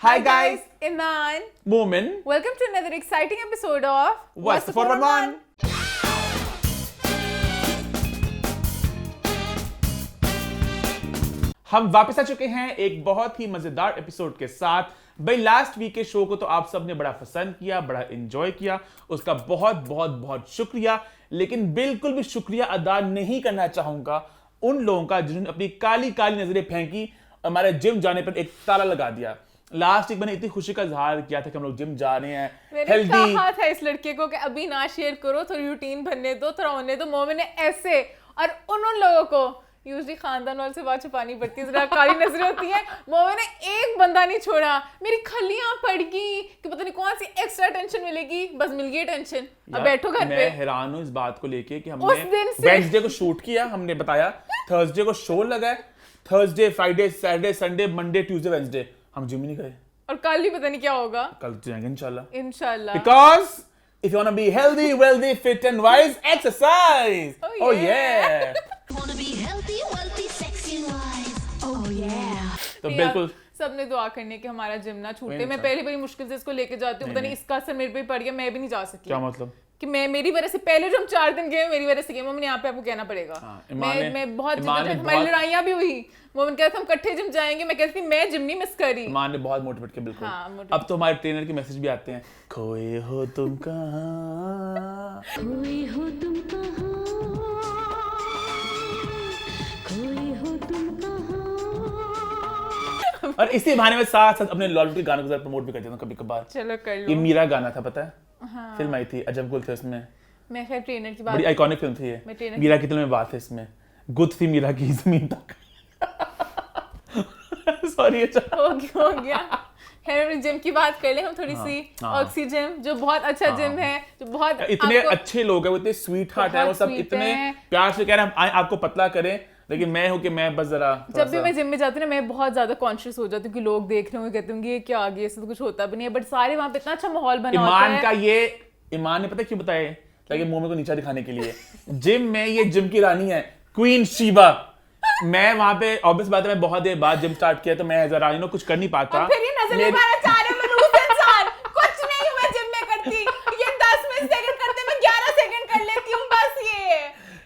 Hi guys, Iman. Momin. Welcome to another exciting episode of What's the 411? हम वापस आ चुके हैं एक बहुत ही मजेदार एपिसोड के साथ। भाई लास्ट वीक के शो को तो आप सब ने बड़ा पसंद किया, बड़ा एंजॉय किया, उसका बहुत बहुत बहुत शुक्रिया। लेकिन बिल्कुल भी शुक्रिया अदा नहीं करना चाहूंगा उन लोगों का जिन्होंने अपनी काली काली नजरें फेंकी, हमारे जिम जाने पर एक ताला लगा दिया। लास्ट वीक मैंने इतनी खुशी का इजहार किया था कि हम लोग जिम जा रहे हैं, मैंने कहा था इस लड़के को कि अभी ना शेयर करो, थोड़ी रूटीन बनने दो, थोड़ा होने दो। मोमिन ने ऐसे, और उन लोगों को यूजुअली खानदान वालों से बात छुपानी पड़ती है, जरा काली नजरें होती हैं। मोमिन ने एक बंदा नहीं छोड़ा, मेरी खलियां पड़ गई कि पता नहीं कौन सी एक्स्ट्रा टेंशन मिलेगी, बस मिल गई टेंशन। अब बैठो घर पे। मैं हैरान हूं इस बात को लेके कि हमने वेडनेसडे को शूट किया, हमने बताया थर्सडे को शो लगा, Thursday Friday Saturday Sunday Monday Tuesday Wednesday हम जिम ही नहीं गए। और कल भी पता नहीं क्या होगा, कल जाएंगे इंशाल्लाह। इंशाल्लाह। Because if you want to be healthy, wealthy, fit and wise, exercise. Oh yeah. Wanna be healthy, wealthy, sexy and wise. Oh yeah. तो बिल्कुल सबने दुआ करनी है कि हमारा जिम ना छूटे। मैं पहले बड़ी मुश्किल से इसको लेके जाती हूँ, पता नहीं इसका असर मेरे पे पड़ गया, मैं भी नहीं जा सकी। क्या मतलब? कि मैं मेरी वजह से पहले जो हम 4 दिन गए मेरी वजह से गए। मम्मी यहाँ पे आपको कहना पड़ेगा। मैं बहुत हमारी लड़ाइयाँ भी हुई। मम्मी कहते हम इकट्ठे जिम जाएंगे, मैं कहती मैं जिम नहीं मिस करी। मां ने बहुत मोटिवेट किया बिल्कुल। हाँ, अब तो हमारे ट्रेनर के मैसेज भी आते हैं, खोए हो तुम कहाँ, खोए हो तुम कहाँ, खोए हो तुम कहाँ। और इसी बहाने में साथ साथ अपने लॉलिटी के गानों को प्रमोट भी कर देता हूँ कभी कभार। चलो कर लो। ये मीरा गाना था पता है? हाँ। फिल्म आई थी, अजब गुल थे उसमें। मैं खैर ट्रेनर की बात, बड़ी आइकॉनिक फिल्म थी ये। मीरा की फिल्म में बात है इसमें, गुद थी मीरा की जमीन तक। सॉरी हो गया। खैर जिम की बात कर ले हम थोड़ी सी। ऑक्सीजन जो बहुत अच्छा जिम है, जो बहुत इतने अच्छे लोग हैं, वो इतने स्वीट हार्ट है, वो सब इतने प्यार से कह रहे हैं हम आपको पतला करें, लेकिन मैं हूं कि मैं बस जरा जब भी मैं जिम में जाती हूँ ना, मैं बहुत ज्यादा कॉन्शियस हो जाती हूँ कि लोग देख रहे होंगे, कहते होंगे ये क्या आ गया, ऐसा तो कुछ होता भी नहीं है। बट सारे वहाँ पे इतना अच्छा माहौल बना होता है। ईमान का ये ईमान ने पता क्यों बताया, ताकि मोमे को नीचा दिखाने के लिए। जिम में ये जिम की रानी है, क्वीन शीबा। मैं वहां पे ऑब्वियस बात है, मैं बहुत देर बाद जिम स्टार्ट किया तो मैं जरा कुछ कर नहीं पाता। फिर ये नजर निभाना चाह रहे हो, मनहूस इंसान। कुछ नहीं मैं जिम में करती, ये 10 मिनट सेकंड करते मैं 11 सेकंड कर लेती हूँ बस। ये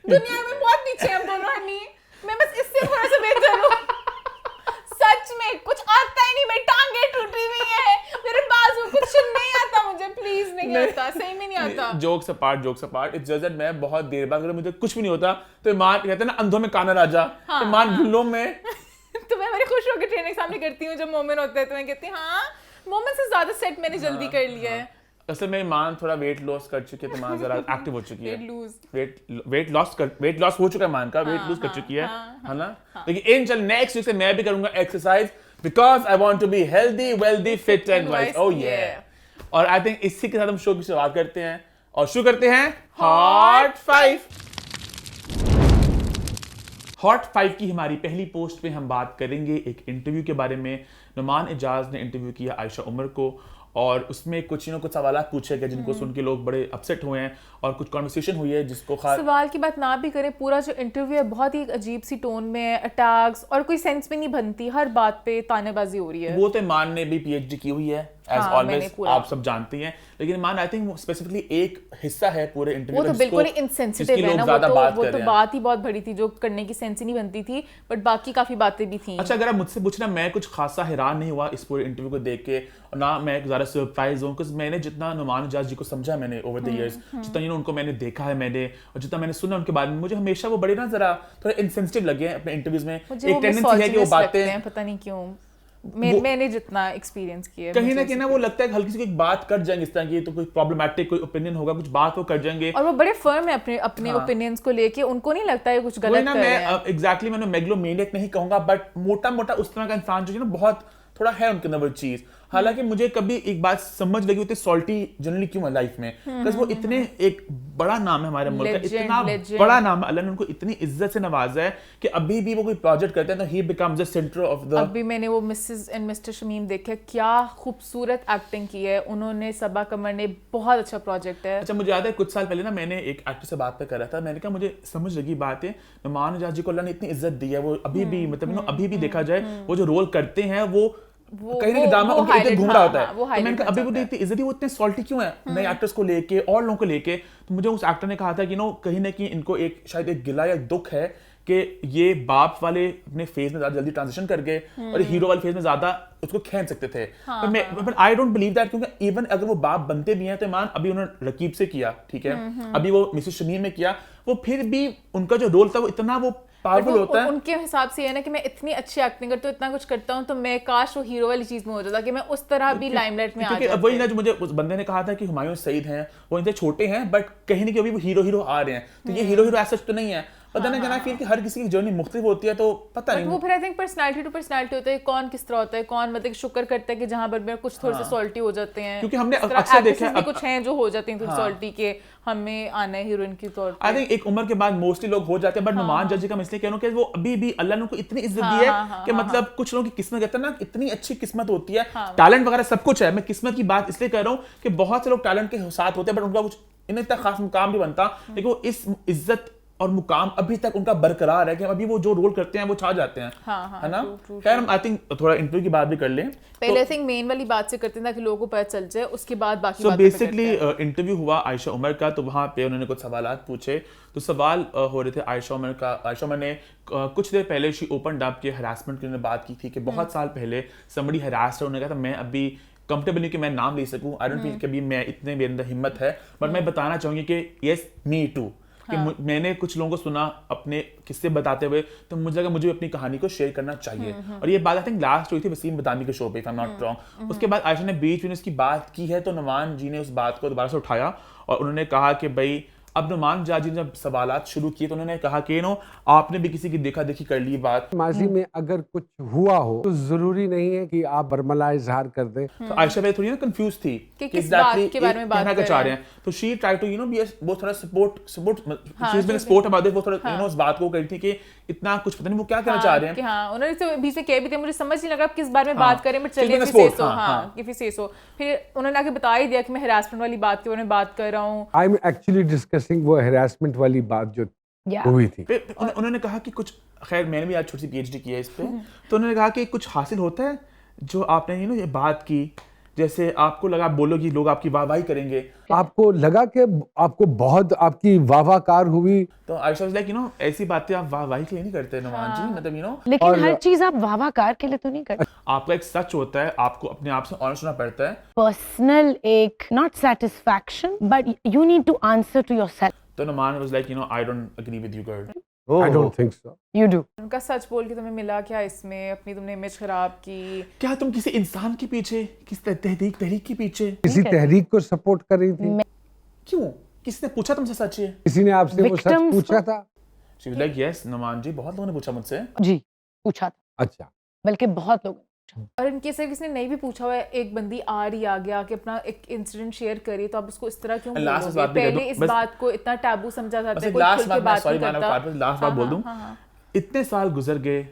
दुनिया में बहुत पीछे हम दोनों हनी, मैं बस इससे थोड़ा सा बेहतर हूँ। सच में कुछ आता ही नहीं, मेरी टांगे टूटी हुई है, मेरे बाजू कुछ नहीं आता मुझे, प्लीज नहीं आता, सही में नहीं आता। Jokes apart, it's just that मैं बहुत देर बाद अगर मुझे कुछ भी नहीं होता तो ईमान कहते हैं ना अंधों में काना राजा। ईमान गुल्लों में तो मैं बड़ी खुश होकर ट्रेनर के सामने करती हूँ। जब मोमेंट होता है तो मैं कहती हूँ हाँ मोमेंट से ज्यादा सेट मैंने जल्दी कर लिया है। असल में ईमान थोड़ा वेट लॉस कर चुकी है, तो ईमान जरा एक्टिव हो चुकी है। वेट लॉस हो चुका है ईमान का, वेट लूज कर चुकी है ना। लेकिन इन चल नेक्स्ट वीक से मैं भी करूंगा exercise, because I want to be healthy, wealthy, fit and wise. Oh yeah. और आई थिंक इसी के साथ हम शो की शुरुआत करते हैं और शुरू करते हैं हॉट 5। हॉट 5 की हमारी पहली पोस्ट में हम बात करेंगे एक इंटरव्यू के बारे में। नुमान एजाज ने इंटरव्यू किया आयशा उमर को, और उसमें कुछ सवाल पूछे गए जिनको सुन के लोग बड़े अपसेट हुए हैं, और कुछ कॉन्वर्सेशन हुई है जिसको सवाल की बात ना भी करें, पूरा जो इंटरव्यू है बहुत ही अजीब सी टोन में, अटैक्स और कोई सेंस में नहीं बनती, हर बात पे तानेबाजी हो रही है। वो तो ईमान ने भी पीएचडी की हुई है एज ऑलवेज, आप सब जानते हैं। लेकिन ईमान आई थिंक स्पेसिफिकली एक हिस्सा है पूरे इंटरव्यू वो तो बिल्कुल इनसेंसिटिव है ना, वो तो बात ही बहुत बड़ी थी जो करने की सेंस ही नहीं बनती थी, बट बाकी काफी बातें भी थी। अच्छा अगर आप मुझसे पूछना, मैं कुछ खासा हैरान नहीं हुआ इस पूरे इंटरव्यू को देख के, और ना मैं ज्यादा सरप्राइज हूँ, क्योंकि मैंने जितना नुमान एजाज जी को समझा मैंने ओवर द इयर्स, जितना उनको मैंने देखा है मैंने, और जितना मैंने सुना उनके बारे में, मुझे हमेशा वो बड़े ना जरा थोड़ा इनसेंसिटिव लगे हैं अपने इंटरव्यूज में। एक टेंडेंसी है कि वो बातें पता नहीं क्यों मैंने जितना एक्सपीरियंस किया कहीं ना कहीं ना वो लगता है हल्की सी कोई बात कर जाएंगे इस तरह की, तो कोई प्रॉब्लमैटिक कोई ओपिनियन होगा, कुछ बात वो कर जाएंगे, और वो बड़े फर्म है अपने ओपिनियंस को लेके, उनको नहीं लगता है कुछ गलत कर रहे हैं। मैं एग्जैक्टली मैंने मेगलोमेनियक नहीं कहूंगा, बट मोटा मोटा उस तरह का इंसान जो है ना, बहुत थोड़ा है उनके अंदर वो चीज। हालांकि मुझे कभी एक बात समझ लगी, उतनी सॉल्टी जनरली क्यों है लाइफ में, बिकॉज़ वो इतने एक बड़ा नाम है हमारे मुल्क का, इतना बड़ा नाम है, अल्लाह ने उनको इतनी इज्जत से नवाजा है कि अभी भी वो कोई प्रोजेक्ट करते हैं तो ही becomes the centre of the. अभी मैंने वो मिसेस एंड मिस्टर शमीम देखे, क्या खूबसूरत एक्टिंग की है उन्होंने, सबा कमर ने, बहुत अच्छा प्रोजेक्ट है। अच्छा मुझे याद है कुछ साल पहले ना मैंने एक एक्टर से बात पे कर रहा था, मैंने कहा मुझे समझ लगी बात है, नुमान एजाज जी को अल्लाह ने इतनी इज्जत दी है, वो अभी भी मतलब अभी भी देखा जाए वो जो रोल करते हैं वो कहीं ना कहीं ड्रामा वो उनके इधर highlight, घूम रहा हाँ, होता है। हाँ, वो तो मैंने highlight कहा अभी वो बन देखती इज्जत ही वो इतने सॉल्टी क्यों है नए एक्टर्स को लेके और लोगों को लेके। तो मुझे उस एक्टर ने कहा था कि नो कहीं ना कहीं इनको एक शायद एक गिला या दुख है कि ये बाप वाले अपने फेज में ज्यादा जल्दी ट्रांजिशन कर गए और हीरो वाले फेज में ज्यादा उसको खींच सकते थे। पर आई डोंट बिलीव दैट, क्योंकि इवन अगर वो बाप बनते भी हैं तो ईमान अभी उन्होंने रकीब से किया, ठीक है, अभी वो मिसेस शमीम में किया, वो फिर भी उनका जो रोल था वो इतना वो पावरफुल होता है। उनके हिसाब से ये ना कि मैं इतनी अच्छी एक्टिंग करती हूँ, इतना कुछ करता हूँ, तो मैं काश वो हीरो वाली चीज में हो जाता कि मैं उस तरह भी लाइमलाइट में आ क्योंकि अब वही ना जो मुझे उस बंदे ने कहा था कि हुमायूं सईद हैं, वो इनसे छोटे हैं बट कहीं ना कहीं अभी वो हीरो आ रहे हैं, तो ये हीरो ऐसा तो नहीं है। पता नहीं कहना फील कि हर किसी की जर्नी मुख्तलिफ होती है, तो पता नहीं वो फिर I think personality to personality होता है, कौन किस तरह होता है, कौन मतलब शुक्र करता है कि जहां पर मेरे कुछ थोड़े से सॉल्टी हो जाते हैं, क्योंकि हमने इस तरह अक्सर देखा actresses भी कुछ हैं जो हो जाती हैं थोड़ी सॉल्टी के, हमें आना है हीरोइन की तौर पे। आई थिंक एक उम्र के बाद मोस्टली लोग हो जाते हैं, बट नुमान जजी का मैं इसलिए कह रहा हूं कि वो अभी भी अल्लाह ने उनको इतनी इज्जत दी है कि मतलब कुछ लोगों की किस्मत कहते हैं ना, इतनी अच्छी किस्मत होती है, टैलेंट वगैरह सब कुछ है। मैं किस्मत की बात इसलिए कर रहा हूं कि बहुत से लोग टैलेंट के साथ होते हैं बट उनका कुछ इन्हें इतना खास मुकाम नहीं बनता, लेकिन वो इस इज्जत और मुकाम अभी तक उनका बरकरार है कि अभी वो जो रोल करते हैं वो छा जाते हैं, है ना। खैर हम आई थिंक थोड़ा इंटरव्यू की बात भी कर लें। पहले आई थिंक मेन वाली बात से करते हैं ताकि लोगों को पता चल जाए, उसके बाद बाकी सो बातें पे बेसिकली करते हैं। इंटरव्यू हुआ आयशा उमर का, तो वहाँ पे उन्होंने कुछ सवालात पूछे। तो सवाल हो रहे थे आयशा उमर ने कुछ देर पहले शी ओपन अप के हरासमेंट की उन्होंने बात की थी कि बहुत साल पहले समबडी हरास है। उन्होंने कहा था मैं अभी कंफर्टेबल नहीं कि मैं नाम ले सकूं, आई डोंट फील कि अभी मैं इतने मेरे अंदर हिम्मत है, बट मैं बताना चाहूंगी कि यस मी टू, कि मैंने कुछ लोगों को सुना अपने किस्से बताते हुए, तो मुझे लगा मुझे अपनी कहानी को शेयर करना चाहिए। और ये बात आई थिंक लास्ट हुई थी वसीम बदामी के शो पे, if I am not wrong. उसके बाद आयशा ने बीच में उसकी बात की है, तो नुमान जी ने उस बात को दोबारा से उठाया और उन्होंने कहा कि भाई अब नुमान जी ने जब सवालात शुरू किए तो उन्होंने कहा कि नो आपने भी किसी की देखा देखी कर ली बात। माजी में अगर कुछ हुआ हो तो जरूरी नहीं है कि आप बरमला इजहार कर दें। तो आयशा भाई थोड़ी ना कंफ्यूज थी कि किस बात के बारे में बात कहना कर क्या चाह रहे रहे हैं। तो शी ट्राई टू बी वो थोड़ा सपोर्ट अबाउट दिस, वो थोड़ा उस बात को कही थी कि इतना कुछ पता नहीं वो क्या कहना चाह रहे हैं। कि हाँ उन्होंने तो भी से कह भी थे, मुझे समझ नहीं लगा आप किस बारे में बात करें, बट चलिए Children फिर से sport, सो, हाँ, हाँ। कि फिर से सो। फिर उन्होंने आके बता ही दिया कि मैं हरासमेंट वाली बात के बारे में बात कर रहा हूँ। आई एम एक्चुअली डिस्कसिंग वो हैरेसमेंट वाली बात जो हुई थी। फिर उन्होंने कहा कि कुछ, खैर मैंने भी आज छोटी सी पीएचडी की है इस पे, तो उन्होंने कहा कि कुछ हासिल होता है जो आपने ये बात की, जैसे आपको लगा बोलोगी लोग आपकी वाहवाही करेंगे, आपको लगा कि आपको बहुत आपकी वाहवाकार हुई। तो आयशा वाज लाइक ऐसी बातें आप वाहवाही के लिए नहीं करते नुमान जी, मतलब लेकिन हर चीज आप वाहवाकार के लिए तो नहीं करते। आपका एक सच होता है, आपको अपने आप से ऑनेस्ट होना पड़ता है। पर्सनल एक not satisfaction but you need to answer to yourself. तो Numan was like I don't agree with you girl. I don't think so. You do. उनका सच बोल के तुम्हें मिला क्या इसमें, अपनी तुमने इमेज खराब की? क्या तुम किसी इंसान के पीछे, किसी तहरीक के पीछे, किसी तहरीक को सपोर्ट कर रही थी? क्यों? किसने पूछा तुमसे सच ये? किसी ने आपसे वो सच Victims पूछा को- था? She was like yes Numan ji, बहुत लोगों ने पूछा मुझसे। जी पूछा था, अच्छा, बल्कि बहुत लोग। और इनके से किसी ने नहीं भी पूछा हुआ है, एक बंदी आ रही आ गया कि अपना एक इंसिडेंट शेयर करी, तो आप उसको इस तरह क्यों लास्ट बोलोगे? बात भी कह दूं, पहले इस बस- बात को इतना टैबू समझा जाता बस है, एक कोई लास्ट खुल के बात, बात सॉरी नहीं मैंने करता। लास्ट बात बोल दूं। इतने साल गुजर गए,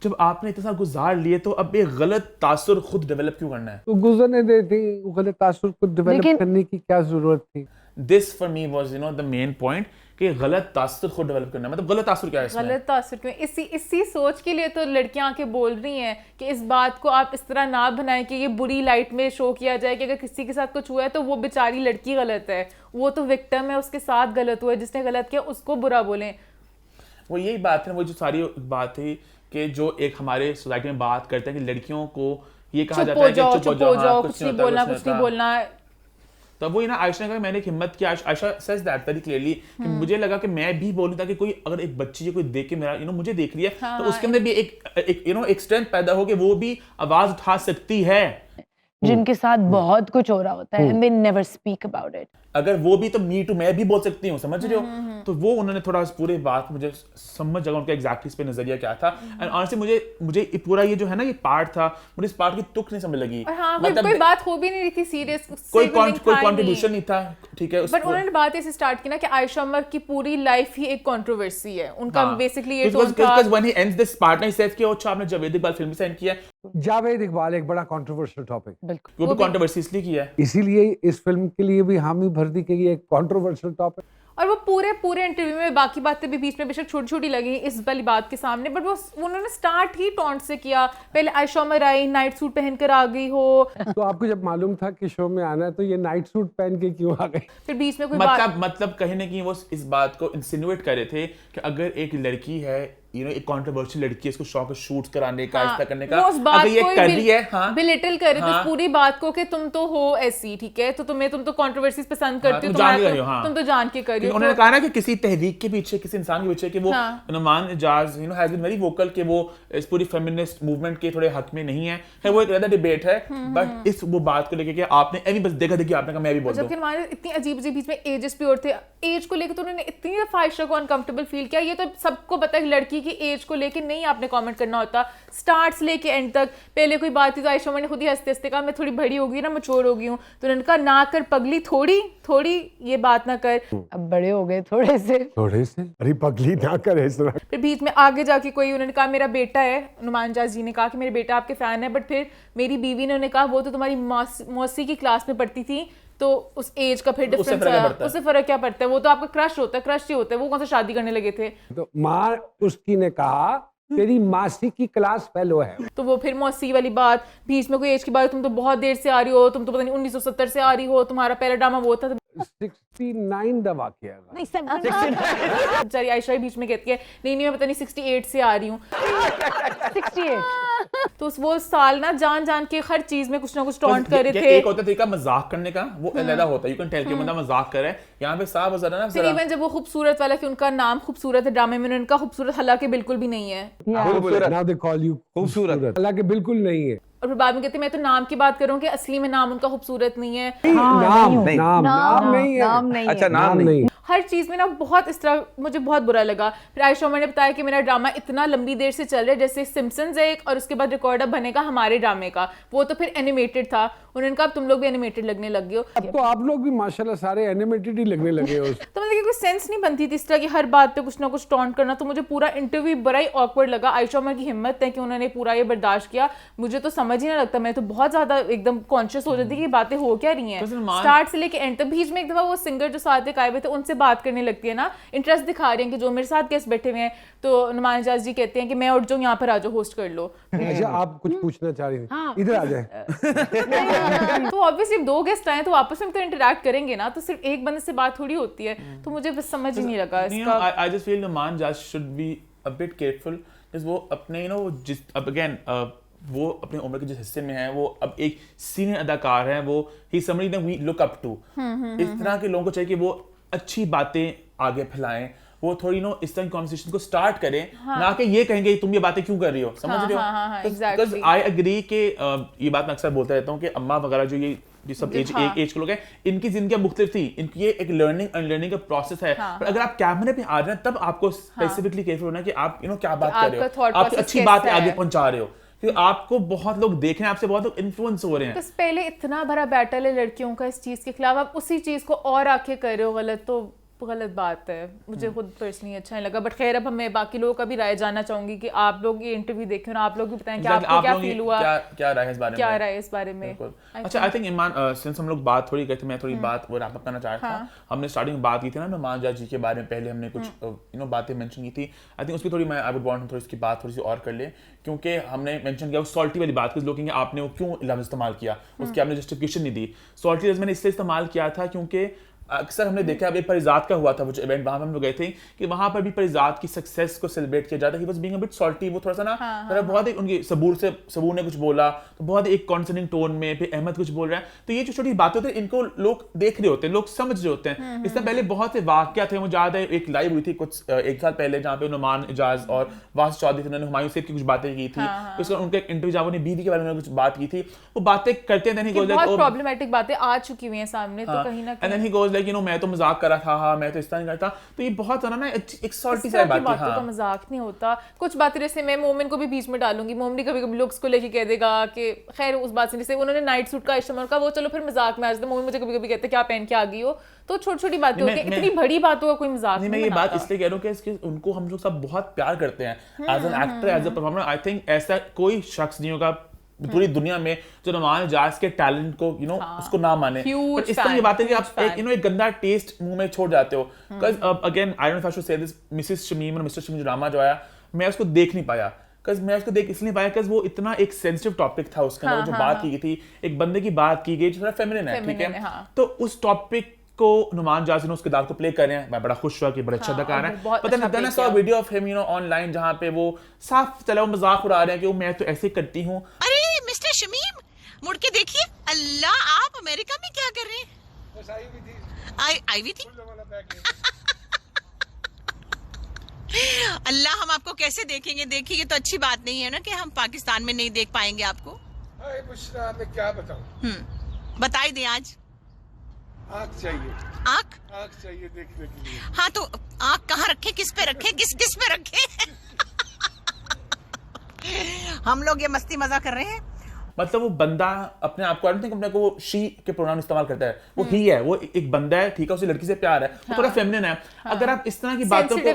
जब आपने इतने साल गुजार लिए तो अब एक गलत तासुर खुद डेवलप क्यों करना है? तो गुजरने देती, वो गलत तासुर को डेवलप लेकिन- करने की क्या जरूरत थी? This for me was the main point कि गलत तासुर खुद डेवलप करना है। मतलब गलत तासुर क्या है इसमें? गलत तासुर क्यों? इसी सोच के लिए तो लड़कियां आके बोल रही हैं कि इस बात को आप इस तरह ना बनाएं कि ये बुरी लाइट में शो किया जाए कि अगर किसी के साथ कुछ हुआ है तो वो बेचारी लड़की गलत है, वो तो विक्टिम है, उसके साथ गलत हुआ है, जिसने गलत किया उसको बुरा बोलें। वो यही बात है, वो जो सारी बात थी कि जो एक हमारे सोसाइटी में बात करते हैं कि लड़कियों को ये कहा चुप जाता हो है कि जाओ, चुप हो चुप हो जाओ, जाओ, हाँ, कुछ नहीं होता, बोलना, कुछ कुछ नहीं होता। बोलना। तब वो ना आयशा ने कहा मैंने एक हिम्मत की, Ayesha says that very clearly कि मुझे लगा कि मैं भी बोलूं ताकि कोई अगर एक बच्ची कोई देख के मेरा मुझे देख रही है तो उसके अंदर भी एक स्ट्रेंथ पैदा हो कि वो भी आवाज उठा सकती है, जिनके साथ बहुत कुछ हो रहा होता है and they never speak about it. अगर वो भी तो मी टू मैं भी बोल सकती हूँ, समझ रहे हो? तो वो उन्होंने थोड़ा उस पूरे बात मुझे समझ जगह उनका एग्जैक्टली इस पे नजरिया क्या था। एंड ऑनेस्टली मुझे ये पूरा ये जो है ना ये पार्ट था, मुझे इस पार्ट की तुक नहीं समझ लगी। और हाँ, कोई बात हो भी नहीं रही थी सीरियस, कोई कंट्रीब्यूशन नहीं था, ठीक है। बट उन्होंने बात ऐसे स्टार्ट की ना कि आयशा उमर की पूरी लाइफ ही एक कंट्रोवर्सी है उनका, बेसिकली ये टोन था। because when he ends this part he says कि अच्छा आपने जावेद इकबाल फिल्म से एंड किया, जावेद इकबाल एक बड़ा कंट्रोवर्शियल टॉपिक, बिल्कुल वो भी कंट्रोवर्सी इसलिए की है। इसीलिए इस फिल्म के लिए भी हामी भर दी कि ये एक कंट्रोवर्शियल टॉपिक। और वो पूरे इंटरव्यू में बाकी बातें भी बीच में बेशक छोटी छोटी लगी इस वाली बात के सामने, बट वो उन्होंने स्टार्ट ही टॉन्ट से किया। पहले आयशा उमर आई, नाइट सूट पहनकर आ गई हो, तो आपको जब मालूम था कि शो में आना है तो ये नाइट सूट पहन के क्यों आ गए? फिर बीच में कोई मतलब कहीं ना कहीं वो इस बात को इंसिनुएट कर रहे थे कि अगर एक लड़की है, एक कंट्रोवर्शियल लड़की है, इसको शौक है शूट्स कराने का, इस तरह करने का, वो उस बात अगर ये को कर रही है, हाँ, बिलिटल कर रहे थे हाँ, उस पूरी बात को कि तुम तो हो ऐसी, ठीक है, तो तुम तो कंट्रोवर्सीज पसंद करती हो, तुम तो जान के कर रही हो। उन्होंने कहा ना कि किसी तहरीक के पीछे, किसी इंसान के पीछे, कि वो Noman Ijaz has been very vocal कि वो इस पूरी फेमिनिस्ट मूवमेंट के थोड़े हक में नहीं है। वो एक अलग डिबेट है, बट इस वो बात को लेके कि आपने अभी बस देखा देखी आपने कहा मैं भी बोल दूं। जबकि हमारे इतनी अजीब अजीब बीच में एजेस भी और थे, एज को लेकर तो उन्होंने इतनी दफा आयशा को अनकंफर्टेबल फील किया। ये तो सबको पता है लड़की की एज को लेकर नहीं आपने कमेंट करना होता, स्टार्ट से लेके एंड तक। पहले कोई बात थी तो आयशा ने खुद ही हंसते हंसते कहा मैं थोड़ी बड़ी हो गई ना, मैच्योर हो गई हूँ, तो उन्होंने कहा ना कर पगली, थोड़ी ये बात ना कर, अब बड़े हो गए थोड़े से। अरे पगली ना करे इस तरह। फिर बीच में आगे जाके कोई उन्होंने कहा मेरा बेटा है, नुमान जाज जी ने कहा कि मेरे बेटा आपके फैन है, बट फिर मेरी बीवी ने उन्हें कहा वो तो तुम्हारी मौसी की क्लास में पढ़ती थी, तो उस एज का फिर डिफरेंस है, उससे फर्क क्या पड़ता है, वो तो आपका क्रश होता है, क्रश ही होता है, वो कौन सा शादी करने लगे थे। तो माँ उसकी ने कहा तेरी मासी की क्लास फेलो है, तो वो फिर मौसी वाली बात, बीच में कोई एज की बात, तुम तो बहुत देर से आ रही हो, तुम तो पता नहीं 1970 से आ रही हो, तुम्हारा पहला ड्रामा वो था। 69 दबा किया नहीं 70 बेचारी आयशा बीच में कहती है नहीं मैं पता नहीं 68 से आ रही हूँ। 68 तो वो साल ना जान जान के हर चीज में कुछ ना कुछ टॉन्ट कर रहे थे। एक होता तरीका मजाक करने का, वो अलग होता है, यू कैन टेल कि बंदा मजाक कर रहा है। यहाँ पे साफ जरा ना फिर इवन जब वो खूबसूरत वाला कि उनका नाम खूबसूरत है ड्रामे में, उनका खूबसूरत हालांकि बिल्कुल भी नहीं है, Now they call you खूबसूरत, हालांकि बिल्कुल नहीं है। और फिर बाद में कहते मैं तो नाम की बात करूँ कि असली में नाम उनका खूबसूरत नहीं है। नाम नहीं है। अच्छा नाम नहीं। हर चीज में ना बहुत इस तरह मुझे बहुत बुरा लगा। फिर आयशा उमर ने बताया कि मेरा ड्रामा इतना लंबी देर से चल रहा है, जैसे सिम्पसन्स है एक, और उसके बाद रिकॉर्ड अब बनेगा हमारे ड्रामे का, वो तो फिर एनिमेटेड था। उन्होंने कहा अब तुम लोग भी एनिमेटेड लगने लग गए हो। अब तो आप लोग भी माशाल्लाह सारे एनिमेटेड ही लगने लगे हो। तो मतलब कोई सेंस नहीं बनती थी इस तरह की हर बात पे कुछ ना कुछ टॉन्ट करना। तो मुझे पूरा इंटरव्यू बड़ा ही ऑकवर्ड लगा। आयशा उमर की हिम्मत है कि उन्होंने पूरा ये बर्दाश्त किया, मुझे तो समझ ही ना लगता। मैं तो बहुत ज्यादा एकदम कॉन्शियस हो जाती कि ये बातें हो क्या रही हैं स्टार्ट से लेके एंड तक। बीच में एक दफा वो सिंगर जो साथ आए हुए थे उनसे बात करने लगती है ना, इंटरेस्ट दिखा रही हैं कि जो मेरे साथ गेस्ट बैठे हुए हैं, तो नुमान इजाज जी कहते हैं कि मैं उठ जाऊँ यहाँ पर, आ जाओ होस्ट कर लो। अच्छा आप कुछ पूछना चाह रही थी, इधर आ जाए। तो ऑब्वियसली दो गेस्ट आए तो आपस में तो इंटरेक्ट करेंगे ना, तो सिर्फ एक बंदे से बात थोड़ी होती है। तो मुझे बस समझ ही नहीं लगा इसका। I just feel Noman Ijaz should be a bit careful, वो अपने अब अगेन वो अपनी उम्र के जिस हिस्से में है, वो अब एक सीनियर अदाकार है, वो ही समझी that we look up to. इस तरह के लोगों को चाहिए कि वो अच्छी बातें आगे फैलाएं, वो थोड़ी इस तरह की कॉन्वर्सेशन को स्टार्ट करें, ना कि ये कहेंगे तुम ये बातें क्यों कर रही हो, समझ रहे हो। बिकॉज़ आई एग्री कि ये बात मैं अक्सर बोलता रहता हूँ कि अम्मा वगैरह जो ये सब एज के लोग हैं, इनकी जिंदगी मुख्तलिफ थी, इनकी ये एक लर्निंग अनलर्निंग का प्रोसेस है। पर अगर आप कैमरे पे आ रहे हैं तब आपको स्पेसिफिकली केयरफुल होना है कि आप क्या बात कर रहे हो, आप अच्छी बात आगे पहुंचा रहे हो, क्योंकि आपको बहुत लोग देख रहे हैं, आपसे बहुत लोग इन्फ्लुएंस हो रहे हैं। तो पहले इतना बड़ा बैटल है लड़कियों का इस चीज के खिलाफ, आप उसी चीज को और आके कर रहे हो गलत, तो गलत बात है। मुझे खुद पर्सनली अच्छा नहीं लगा। बट खैर अब मैं बाकी लोगों का भी राय जानना चाहूंगी कि आप लोग ये इंटरव्यू देखे और आप लोग भी बताएं कि आपको क्या फील हुआ, क्या राय है इस बारे में। अच्छा आई थिंक ईमान, सिंस हम लोग बात थोड़ी करते, मैं थोड़ी बात वो रैप अप करना चाह रहा था। हमने स्टार्टिंग में बात की थी ना नुमान इजाज जी के बारे में, पहले हमने कुछ बातें मेंशन की थी। आई थिंक उसकी थोड़ी मैं आई वुड वांट थोड़ी इसकी बात थोड़ी सी और कर ले, क्योंकि हमने मेंशन किया सॉल्टी वाली बात, कुछ लोग कहेंगे आपने वो क्यों लफ्ज इस्तेमाल किया, उसकी आपने जस्टिफिकेशन नहीं दी। सॉल्टी लफ्ज मैंने इसलिए इस्तेमाल किया था क्योंकि अक्सर हमने देखा अब एक परिजात का हुआ था वो जो इवेंट, वहां पे हम लोग गए थे कि वहां पर भी परिजात की सक्सेस को सेलिब्रेट किया जाता है। He was being a bit salty, वो थोड़ा सा ना बहुत ही उनकी सबूर ने कुछ बोला तो बहुत एक कॉन्सर्निंग टोन में, फिर अहमद कुछ बोल रहा है, तो ये जो छोटी बातें होती है इनको लोग देख रहे होते हैं, लोग समझ रहे होते हैं। इससे पहले बहुत से वाकया थे, मुझे याद है एक लाइव हुई थी कुछ एक साल पहले जहाँ पे नुमान इजाज और वासिफ चौधरी उन्होंने हुमायूं सेठ की कुछ बातें की थी। उसका उनका इंटरव्यू जहाँ उन्होंने बीवी के बारे में कुछ बात की थी, वो बातें करते हैं, बहुत प्रॉब्लमेटिक बातें आ चुकी हुई हैं सामने, तो कहीं ना कहीं गोज लाइक मैं तो मजाक कर रहा था, हाँ मैं तो इस तरह नहीं करता। तो ये बहुत ज्यादा ना एक सॉल्टी सी बात है, बातों का मजाक नहीं होता। कुछ बातें जैसे मैं मोमिन को भी बीच में डालूंगी, मोमिन कभी कभी लुक्स को लेके कह देगा कि खैर उस बात से, जैसे उन्होंने नाइट सूट का इस्तेमाल का, वो चलो फिर मजाक में आ जाते, मोमिन मुझे कभी कभी कहते क्या पहन के आ गई हो, तो छोटी छोटी बातें होती हैं, इतनी बड़ी बातों का कोई मजाक नहीं। मैं ये बात इसलिए कह रहा हूँ कि उनको हम लोग सब बहुत प्यार करते हैं as an actor, as a performer. I think ऐसा कोई शख्स नहीं होगा पूरी दुनिया में जो नुमान इजाज के टैलेंट को उसको ना माने, Huge पर इस तरह की fan, बातें कि आप huge fan. एक गंदा टेस्ट मुंह में छोड़ जाते हो। Because again I don't know if I should say this, Mrs Shamim और मिस्टर शमीम जो ड्रामा जो आया, मैं उसको देख नहीं पाया। मैं उसको देख इसलिए पाया बिकॉज वो इतना एक सेंसिटिव टॉपिक था उसके अंदर, जो बात की गई थी, एक बंदे की बात की गई जो थोड़ा फेमिनिन है, ठीक है। तो उस टॉपिक को नुमान जाज ने उसके दाग को प्ले कर रहे हैं, मैं बड़ा खुश हुआ कि बड़ा अच्छा अदाकार है। पता नहीं then I saw video of him online जहां पे वो साफ चला मजाक उड़ा रहे हैं कि वो मैं तो ऐसे करती हूं। अरे मिस्टर शमीम, मुड़ के देखिए, अल्लाह आप अमेरिका में क्या कर रहे हैं? बस आई भी थी। अल्लाह हम आपको कैसे देखेंगे? देखिए ये तो अच्छी बात नहीं है ना कि हम पाकिस्तान में नहीं देख पाएंगे आपको। बुशरा, मैं क्या बताऊं? बताई दें आज। आँख चाहिए, आँख चाहिए देखने के लिए। हाँ तो आँख कहाँ रखे, किस पे रखे, किस पे रखे? हम लोग ये मस्ती मजा कर रहे हैं। मतलब वो बंदा अपने आप को आई डोंट थिंक अपने को वो शी के प्रोनाउन इस्तेमाल करता है, वो ही है, वो एक बंदा है, ठीक है, उसे लड़की से प्यार है, वो थोड़ा फेमिनिन है। अगर आप इस तरह की बातों को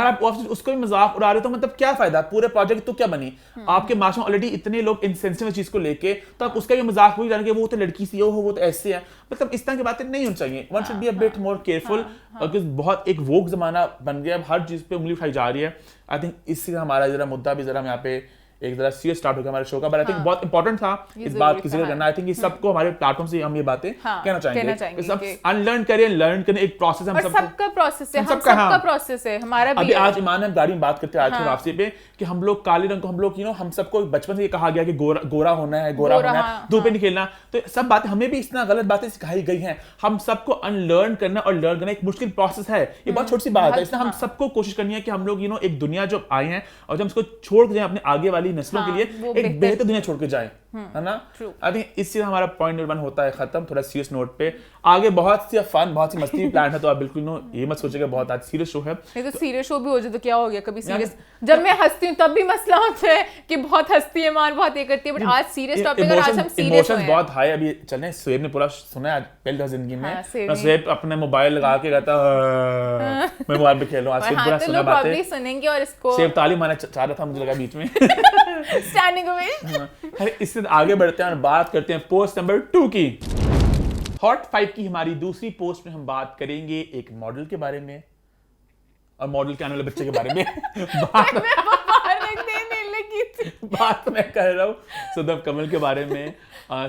आप उसको भी मजाक उड़ा रहे हो तो मतलब क्या फायदा, पूरे प्रोजेक्ट तो क्या बनी? आपके मार्च में ऑलरेडी इतने लोग इनसेंसिटिव चीज को लेके, तो आप उसका भी मजाक वही जानेंगे, वो तो लड़की सी हो, वो तो ऐसे है। मतलब इस तरह की बातें नहीं होनी चाहिए। One should be a bit more careful, because बहुत एक वोक जमाना बन गया, हर चीज पे उंगली उठाई जा रही है। आई थिंक इससे हमारा जरा मुद्दा भी जरा यहाँ पे एक जरा सीरियस स्टार्ट हो गया हमारे शो का, बट आई थिंक बहुत इंपॉर्टेंट था इस बात की जिक्र करना। आई थिंक ये सबको हमारे प्लेटफॉर्म से हम ये बातें कहना चाहेंगे। सब अनलर्न करें, लर्न करें, एक प्रोसेस हम सबका प्रोसेस है, हम सबका प्रोसेस है, हमारा भी। अभी आज ईमान हम गाड़ी में बात करते आज की वापसी पे कि हम लोग काले रंग को हम लोग हम सबको बचपन से ये कहा गया कि गोरा होना है, गोरा होना है, धूप में नहीं खेलना, तो सब बातें हमें भी इतना गलत बातें सिखाई गई हैं। हम सबको अनलर्न करना और लर्न करना एक मुश्किल प्रोसेस है, ये बहुत छोटी सी बात है। इसलिए हम सबको कोशिश करनी है कि हम लोग एक दुनिया जो आए हैं और जब उसको छोड़ के जाए अपने आगे वाली नस्लों के लिए एक बेहतर दुनिया छोड़ के जाए, है ना। आई थिंक इससे हमारा पॉइंट नंबर 1 होता है खत्म। थोड़ा सीरियस नोट पे आगे बहुत सी फन, बहुत सी मस्ती भी प्लान है, तो आप बिल्कुल ये मत सोचिएगा बहुत आज सीरियस शो है। नहीं तो सीरियस शो भी हो जाए तो क्या हो गया, कभी सीरियस जब मैं हंसती हूँ तब भी मसला होता है कि बहुत हंसती है मार, बहुत ये करती है, बट आज सीरियस टॉपिक है, आज हम सीरियस हैं। बहुत हाई अभी चल रहे हैं। सुहेब ने पूरा सुना है आज पहली दफा जिंदगी में, सुहेब अपने मोबाइल लगा के कहता मैं मोबाइल पे खेल रहा हूं, आज पूरा सुना बातें सुनेंगे और इसको सुहेब ताली मारना चाह रहा था, मुझे लगा बीच में स्टैंडिंग ओवेशन। अरे इससे आगे बढ़ते हैं और बात करते हैं पोस्ट नंबर 2 की। हॉट 5 की हमारी दूसरी पोस्ट में हम बात करेंगे एक मॉडल के बारे में और मॉडल के आने वाले बच्चे के बारे में। बात मैं कह रहा हूँ सदफ कमल के बारे में।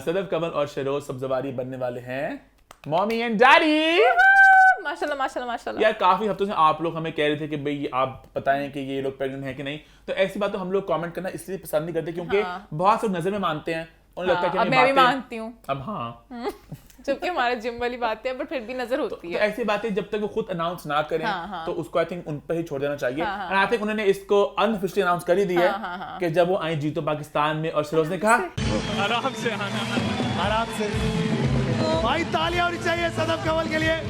सदफ कमल और शरोज सब्जवारी बनने वाले हैं मॉमी एंड डैडी। माशाल्लाह माशाल्लाह माशाल्लाह। यार काफी हफ्तों से आप लोग हमें कह रहे थे कि भाई आप बताएं कि ये लोग प्रेग्नेंट हैं कि नहीं, तो ऐसी बात तो हम लोग कमेंट करना इसलिए पसंद नहीं करते क्योंकि बहुत लोग नजर में मानते हैं, उन्हें लगता है कि मैं भी मानती हूँ अब हाँ जबकि हमारा जिम वाली बात है, बट फिर भी नजर होती है। तो ऐसी बातें जब तक वो खुद अनाउंस ना करें तो उसको आई थिंक उन पर ही छोड़ देना चाहिए। और आई थिंक उन्होंने इसको अनऑफिशियली अनाउंस कर ही दिया है कि जब वो आई जीतो पाकिस्तान में और सरोज ने कहा आराम से आना, आराम से भाई, तालियां होनी चाहिए सदफ कमल के लिए।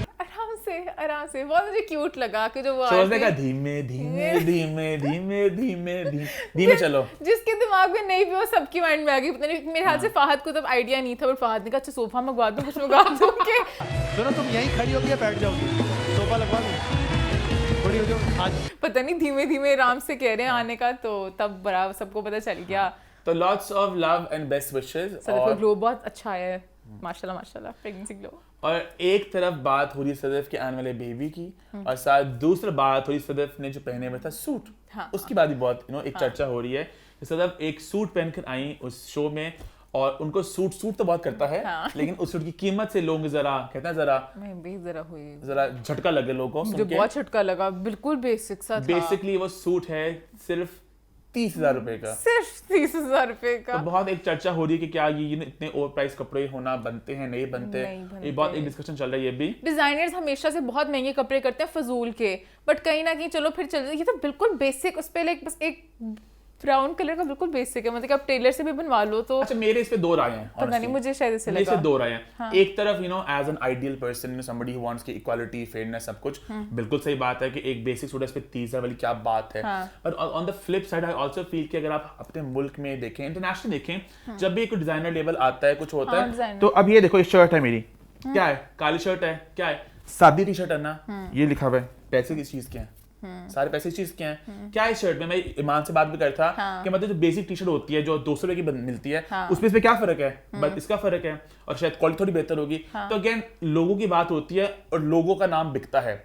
आराम से बहुत मुझे क्यूट लगा कि जो वो सरोज ने कहा धीमे धीमे धीमे धीमे धीमे धीमे चलो। जिसके दिमाग में नहीं भी वो सबकी माइंड में आ गई। पता नहीं मेरे हाथ से फहद को तब आइडिया नहीं था, बट फहद ने कहा अच्छा सोफा मंगवा दूं, कुछ मंगवा दूं के दोनों तुम यहीं खड़ी होगी या बैठ जाओगी, सोफा लगवा दूं, खड़ी हो जाओ। आज पता नहीं धीमे धीमे आराम से कह रहे हैं आने का, तो तब बड़ा सबको पता चल गया। तो lots of love and best wishes. Sadaf का ग्लो बहुत अच्छा है, माशाल्लाह माशाल्लाह, प्रेगनेंसी ग्लो। और एक तरफ बात हो रही है सदफ के आने वाले बेबी की और साथ दूसरी बात हो रही सदफ ने जो पहने हुए था सूट, उसकी बात भी बहुत एक चर्चा हो रही है। सदफ एक सूट पहनकर आई उस शो में और उनको सूट तो बहुत करता है, लेकिन उस सूट की कीमत से लोग जरा कहते हैं जरा झटका लगे लोगों को, मुझे बहुत झटका लगा, बिल्कुल बेसिक सा था। बेसिकली वो सूट है सिर्फ 30,000 रुपए का, सिर्फ 30,000 रुपए का। तो बहुत एक चर्चा हो रही है कि क्या ये इतने ओवर प्राइस कपड़े होना बनते हैं नहीं बनते, ये बहुत एक डिस्कशन चल रहा है। ये भी डिजाइनर्स हमेशा से बहुत महंगे कपड़े करते हैं फजूल के, बट कहीं ना कहीं चलो फिर चल, ये तो बिल्कुल बेसिक, उस पे लाइक बस एक ब्राउन कलर का बिल्कुल बेसिक है, मतलब कि आप टेलर से भी बनवा लो तो। अच्छा मेरे इस पे 2 राय हैं, पता नहीं मुझे शायद इससे लगा। 2 राय हैं। एक तरफ as an ideal person somebody who wants की इक्वालिटी फेयरनेस सब कुछ बिल्कुल सही बात है कि एक बेसिक सूट इस पे 30,000 वाली क्या बात है। पर on the flip side I also feel कि अगर आप अपने मुल्क में देखें, इंटरनेशनल देखें, जब भी एक डिजाइनर लेवल आता है कुछ होता है, तो अब ये देखो ये शर्ट है मेरी, क्या है, काली शर्ट है, क्या है, सादी टी शर्ट है ना, ये लिखा हुआ है, पैसे किस चीज के हैं, सारे पैसे इस चीज के हैं। क्या है शर्ट में, मैं ईमान से बात भी करता कि मतलब जो बेसिक टी शर्ट होती है जो 200 रुपए की मिलती है उसमें इसमें क्या फर्क है, बस इसका फर्क है और शायद क्वालिटी थोड़ी बेहतर होगी। तो अगेन लोगों की बात होती है और लोगों का नाम बिकता है।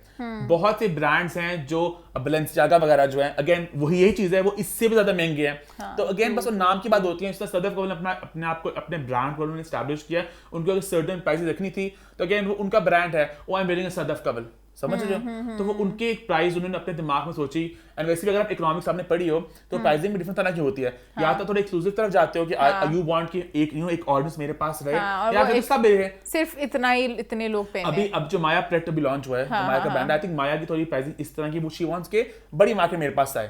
बहुत से ब्रांड्स हैं जो बैलेंसियागा वगैरह जो है, अगेन वही यही चीज है, वो इससे भी ज्यादा महंगे हैं। तो अगेन बस वो नाम की बात होती है। इस सदफ कौल ने अपने आप को अपने ब्रांड को उन्होंने एस्टैब्लिश किया, उनको अगर सर्टेन प्राइसेस रखनी थी तो अगेन वो उनका ब्रांड है, वो I am wearing a Sadaf कबल, समझ रहे हो। तो वो उनके एक प्राइस उन्होंने अपने दिमाग में सोची। एंड वैसे भी अगर आप इकोनॉमिक्स आपने पढ़ी हो तो प्राइसिंग भी डिफरेंट तरह की होती है। या तो थोड़े एक्सक्लूसिव तरफ जाते हो कि यू वांट कि एक ऑडियंस मेरे पास रहे, या फिर सब है सिर्फ इतना ही, इतने लोग पहने। अभी अब जो माया प्रेट अभी लॉन्च हुआ है, माया का ब्रांड, आई थिंक माया की थोड़ी प्राइसिंग इस तरह की, वो शी वांट्स के बड़ी मार्केट मेरे पास आए।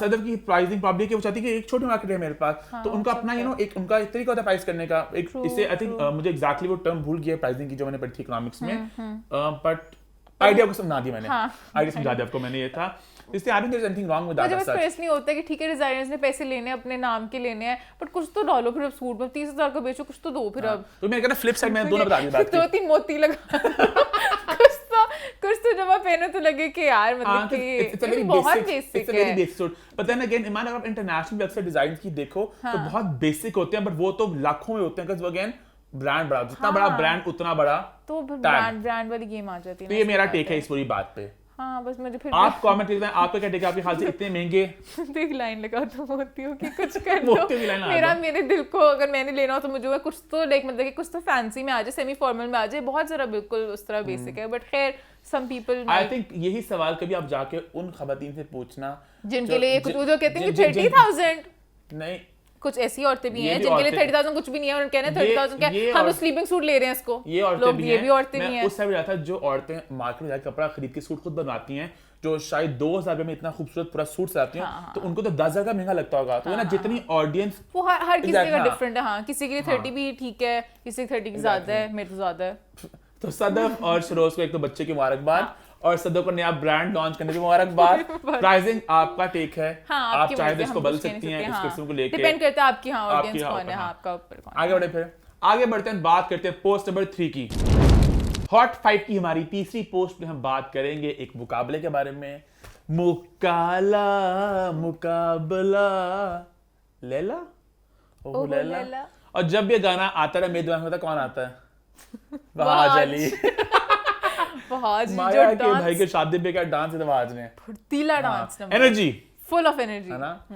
सदफ की प्राइसिंग प्रॉब्लम कि वो चाहती है कि एक छोटी मार्केट है मेरे पास, तो उनका अपना एक उनका एक तरीका होता है प्राइस करने का। एक इससे आई थिंक मुझे एग्जैक्टली वो टर्म भूल गया प्राइसिंग की जो मैंने पढ़ी थी इकोनॉमिक्स में, बट आइडिया को समझा दिया मैंने, आइडिया समझा दिया आपको मैंने। ये था इससे I don't think there is anything wrong with that. मुझे बस स्ट्रेस नहीं होता कि ठीक है डिजाइनर्स ने पैसे लेने हैं, अपने नाम के लेने हैं, बट कुछ तो डालो फिर। अब सूट में 30,000 का बेचो, कुछ तो दो फिर। अब तो मैं कहता फ्लिप साइड में दोनों बता दी बात की। 2-3 मोती लगा कुछ तो जब आप पहनो तो लगे कि यार मतलब कि बहुत बेसिक है। But then again, इमान अगर आप इंटरनेशनल वेबसाइट डिजाइन की देखो तो बहुत बेसिक होते हैं, बट वो तो लाखों में होते हैं। बिकॉज़ अगेन ब्रांड बड़ा, जितना बड़ा ब्रांड उतना बड़ा तो ब्रांड वाली गेम आ जाती है। तो ये मेरा टेक है इस पूरी बात पे। हाँ बस मुझे फिर आप कमेंट करते हैं आपका क्या टेक है, आपके ख्याल से इतने महंगे एक लाइन लगा तो होती हो कि कुछ कर दो मेरे दिल को अगर मैंने लेना हो तो मुझे कुछ तो लाइक मतलब कि कुछ तो फैंसी में आ जाए, सेमी फॉर्मल में आ जाए, बहुत जरा बिल्कुल उस तरह बेसिक है। बट खैर सम पीपल आई थिंक यही सवाल कभी आप जाके उन खवातीन से पूछना जिनके लिए कुछ जो कहते हैं कि 30,000 नहीं, कुछ ऐसी औरतें भी हैं जिनके लिए 30,000 कुछ भी नहीं है और कहने 30,000 क्या हम स्लीपिंग सूट ले रहे हैं इसको। ये औरतें भी औरतें भी हैं। उस समय जाता जो औरतें मार्केट में जाकर कपड़ा खरीद के सूट खुद बनवाती हैं, जो शायद 2,000 रुपए में इतना खूबसूरत पूरा सूट सिलाती हैं, तो उनको तो 10,000 का महंगा लगता होगा। तो ना जितनी ऑडियंस वो हर किसी का डिफरेंट है। हाँ किसी के लिए 30 भी ठीक है, किसी के 30 की ज्यादा है, मेरे तो ज्यादा है। तो सदफ और सरोज को एक तो बच्चे की मुबारकबाद और सदफ को नया ब्रांड लॉन्च करने की मुबारकबाद। प्राइसिंग आपका टेक है, आप चाहे तो इसको बदल सकती हैं इस किस्म को लेके, डिपेंड करता है आपकी ऑडियंस कौन है, आपका ऊपर कौन। आगे बढ़े, फिर आगे बढ़ते हैं, बात करते हैं पोस्ट नंबर 3 की। हॉट 5 की हमारी तीसरी पोस्ट में हम बात करेंगे एक मुकाबले के बारे में। मुकाला मुकाबला लैला, ओह लैला। और जब ये गाना आता है मेरे दिमाग में कौन आता है? वहाज अली। माया के भाई के शादी पे क्या डांस है वहाज ने, फुर्तीला dance, energy, full of energy है ना।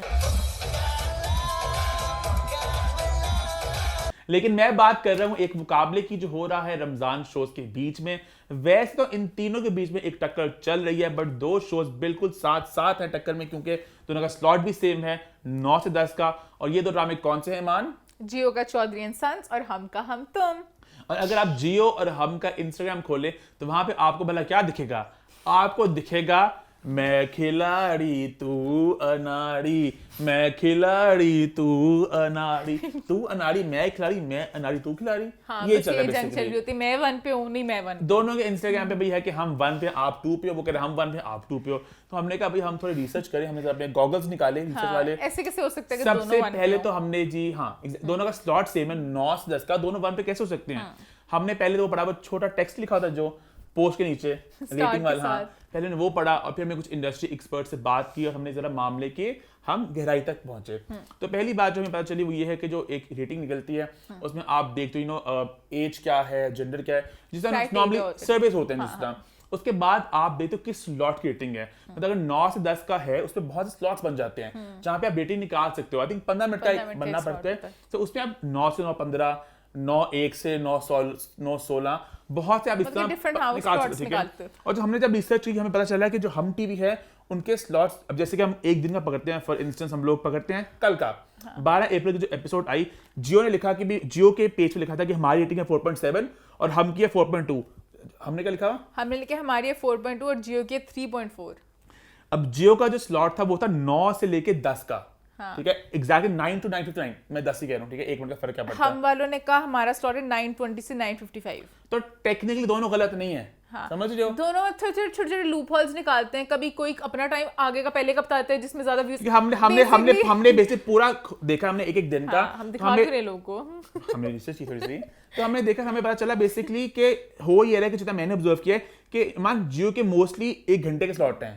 लेकिन मैं बात कर रहा हूं एक मुकाबले की जो हो रहा है रमजान शोज के बीच में। वैसे तो इन तीनों के बीच में एक टक्कर चल रही है, बट दो शोज बिल्कुल साथ साथ है टक्कर में, क्योंकि दोनों का स्लॉट भी सेम है 9 से 10 का। और ये दो ड्रामे कौन से हैं ईमान? जियो का चौधरी एंड सन्स और हम का हम तुम। और अगर आप जियो और हम का इंस्टाग्राम खोले तो वहां पे आपको भला क्या दिखेगा? आपको दिखेगा मैं खिलाड़ी तू अनाड़ी, मैं खिलाड़ी तू अनाड़ी, तू अनाड़ी मैं खिलाड़ी, मैं अनाड़ी तू खिलाड़ी। हाँ, ये चल रहा है। मैं 1 पे हूं, नहीं मैं 1। दोनों के इंस्टाग्राम पे भी है कि हम 1 पे आप 2 पे हो, वो कह रहे हम 1 पे आप 2 पे हो। तो हमने कहा भाई हम थोड़ी रिसर्च करें, हमने अपने गॉगल्स निकाले रिसर्च वाले। ऐसे कैसे हो सकता है कि सबसे पहले तो हमने जी हाँ दोनों का स्लॉट सेम है 9 से 10 का, दोनों 1 पे कैसे हो सकते हैं? हमने पहले तो बराबर छोटा टेक्स्ट लिखा था जो पोस्ट के नीचे रेटिंग वाला, हाँ पहले ने वो पढ़ा और फिर हमने कुछ इंडस्ट्री एक्सपर्ट से बात की और हमने जरा मामले के हम गहराई तक पहुंचे। तो पहली बात जो हमें पता चली वो ये है कि जो एक रेटिंग निकलती है उसमें आप देखते हो एज क्या है, जेंडर क्या है, जिस तरह नॉर्मली सर्विस होते हैं जिस तरह। उसके बाद आप देखते हो किस स्लॉट की रेटिंग है, मतलब अगर 9 से 10 का है उसमें बहुत से स्लॉट्स बन जाते हैं जहां पे आप रेटिंग निकाल सकते हो। आई थिंक 15 मिनट का बनना पड़ता है, तो उसमें आप 9 से 9:15, 9:01 से 9:16 बहुत से आप इस तरह निकाल सकते हैं। और जो हमने जब रिसर्च की हमें पता चला कि जो हम टीवी है उनके स्लॉट्स, अब जैसे कि हम एक दिन का पकड़ते हैं, फॉर इंस्टेंस हम लोग पकड़ते हैं कल का 12 अप्रैल की जो एपिसोड आई, जियो ने लिखा कि भी जियो के पेज पे लिखा था कि हमारी रेटिंग है 4.7 और हम की है 4.2। हमने क्या लिखा? हमने लिखा हमारी है 4.2 और जियो की 3.4। अब जियो का जो स्लॉट था वो था 9 से लेके 10 का, ठीक है, एग्जैक्टली 9 to 9:59, मैं 10 ही कह रहा हूँ, ठीक है, 1 मिनट का फर्क क्या पड़ता है। हम वालों ने कहा हमारा स्लॉट है 9:20 से 9:55, तो टेक्निकली दोनों गलत नहीं है। हाँ। समझ रहे हो? दोनों छोटे-छोटे लूप होल्स निकालते हैं, कभी कोई अपना टाइम आगे का पहले का बताते हैं जिसमें ज्यादा व्यूज। हमने बेसिक पूरा देखा, हमने एक दिन का, हम दिखा भी रहे लोगों को, हमने रिसर्च की थोड़ी सी, तो हमने देखा, हमें पता चला बेसिकली कि हो ये रहा है कि जितना मैंने ऑब्जर्व किया कि मान जियो के मोस्टली 1 घंटे के स्लॉट हैं,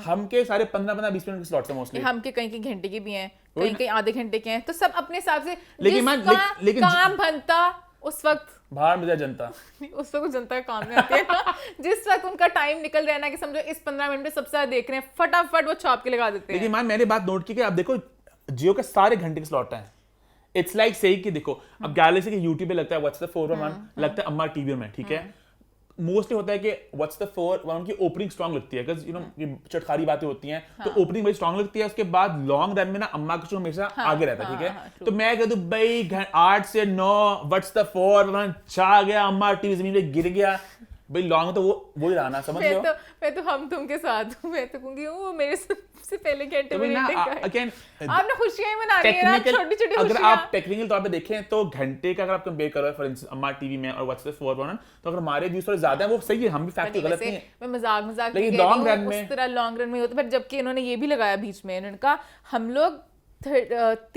हम के सारे 15-20 मिनट के स्लॉट्स हैं मोस्टली। हम के कहीं घंटे के भी हैं, कहीं आधे घंटे के हैं, तो सब अपने हिसाब से लेकिन जिसका काम बनता उस वक्त बाहर में जनता उस वक्त जनता का काम नहीं आती है ना। जिस वक्त उनका टाइम निकल रहा है ना कि समझो इस 15 मिनट में सबसे ज्यादा देख रहे हैं, फटाफट वो छाप के लगा देते हैं। लेकिन मान मैंने बात नोट की कि आप देखो जियो के सारे घंटे के स्लॉट हैं। इट्स लाइक सही कि देखो अब गैलेक्सी के यूट्यूब पे लगता है व्हाट्स द 411, लगता है अम्मा टीवी में, ठीक है। मोस्टली होता है कि व्हाट्स द 411 की ओपनिंग स्ट्रांग लगती है, बिकॉज़ यू नो ये चटखारी बातें होती हैं, तो ओपनिंग बड़ी स्ट्रांग लगती है। उसके बाद लॉन्ग रन में ना अम्मा का शो हमेशा आगे रहता है, ठीक है। तो मैं कह दूं भाई 8 से 9 व्हाट्स द 411 छा गया, अम्मा टीवी जमीन पे गिर गया भाई, लॉन्ग तो वो ही रहना, समझ लो। मैं तो हम तुम के साथ हूं, मैं तो कहूंगी वो मेरे से पहले घंटे में अगेन आपने खुशियां ही मनानी है ना, छोटी-छोटी खुशियां। अगर आप टेक्निकल तौर पे देखें तो घंटे का अगर आप कंपेयर करो फॉर इंस्टेंस अम्मा टीवी में और व्हाट्स द 411, तो अगर हमारे व्यूज थोड़े ज्यादा हैं वो सही है, हम भी फैक्ट गलत नहीं है। मैं मजाक लेकिन लॉन्ग रन में उस तरह लॉन्ग रन में होता है। जबकि इन्होंने ये भी लगाया बीच में, इन्होंने कहा हम लोग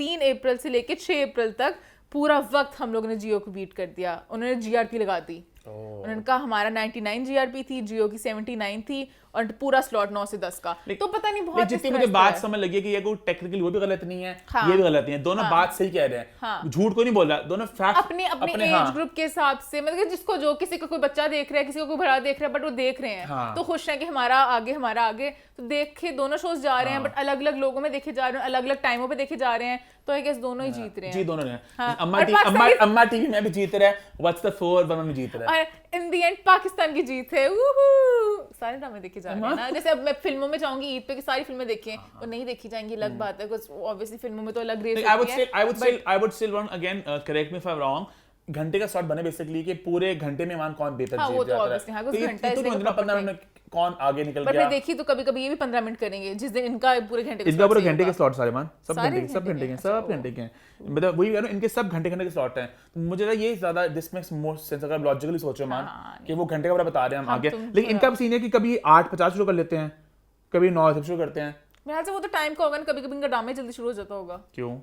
3 अप्रैल से लेके 6 अप्रैल तक पूरा वक्त हम लोगों ने जियो को बीट कर दिया। उन्होंने जीआरपी लगा दी। उन्होंने कहा हमारा 99 जीआरपी थी, जियो की 79 थी और पूरा स्लॉट 9 से 10 का। तो पता नहीं बहुत जितनी मुझे बात समझ लगी कि ये कोई टेक्निकल वो भी गलत नहीं है, ये भी गलत नहीं है, दोनों बात सही कह रहे हैं, झूठ को नहीं बोल रहा, दोनों फैक्ट अपने एज ग्रुप के हिसाब से, मतलब जिसको जो किसी को कोई बच्चा देख रहा है, किसी को कोई बड़ा देख रहा है, बट वो देख रहे हैं तो खुश हैं कि हमारा आगे तो देखे दोनों शोज जा रहे हैं, बट अलग अलग लोगों में देखे जा रहे हैं, अलग अलग टाइमों पे देखे जा रहे हैं, तो आई गेस दोनों ही जीत रहे हैं। जी दोनों ने, अम्मा टीवी में भी जीत रहा है, व्हाट्स द 411 में जीत रहा है, और इन द एंड पाकिस्तान की जीत है। सारे ड्रामे देखे जा रहे हैं ना। जैसे अब मैं फिल्मों में जाऊंगी ईद पे कि सारी फिल्में देखी हैं, वो नहीं देखी जाएंगी, अलग बात है, बिकॉज़ ऑब्वियसली फिल्मों में तो अलग रेस होती है। I would still want again correct me if I'm wrong, घंटे का शॉट बने बेसिकली कि पूरे घंटे में मान कौन बेहतर जीत जाता है, कुछ घंटा तो 15 मिनट कौन आगे निकल गया। पर देखी तो कभी-कभी ये भी 15 मिनट करेंगे, जिस दिन इनका पूरे घंटे का इसका पूरे घंटे के स्लॉट सारे मान सब घंटे के हैं, मतलब वही कह रहा हूं, इनके सब घंटे के स्लॉट हैं। मुझे लगा ये ज्यादा दिस मेक्स मोर सेंस अगर लॉजिकली सोचो मान कि वो घंटे का बड़ा बता रहे हैं हम आगे, लेकिन इनका सीन है कि कभी 8:50 शुरू कर लेते हैं, कभी 9 से शुरू करते हैं। मेरे ख्याल से वो तो टाइम का होगा ना, कभी-कभी इनका ड्रामा जल्दी शुरू हो जाता होगा। क्यों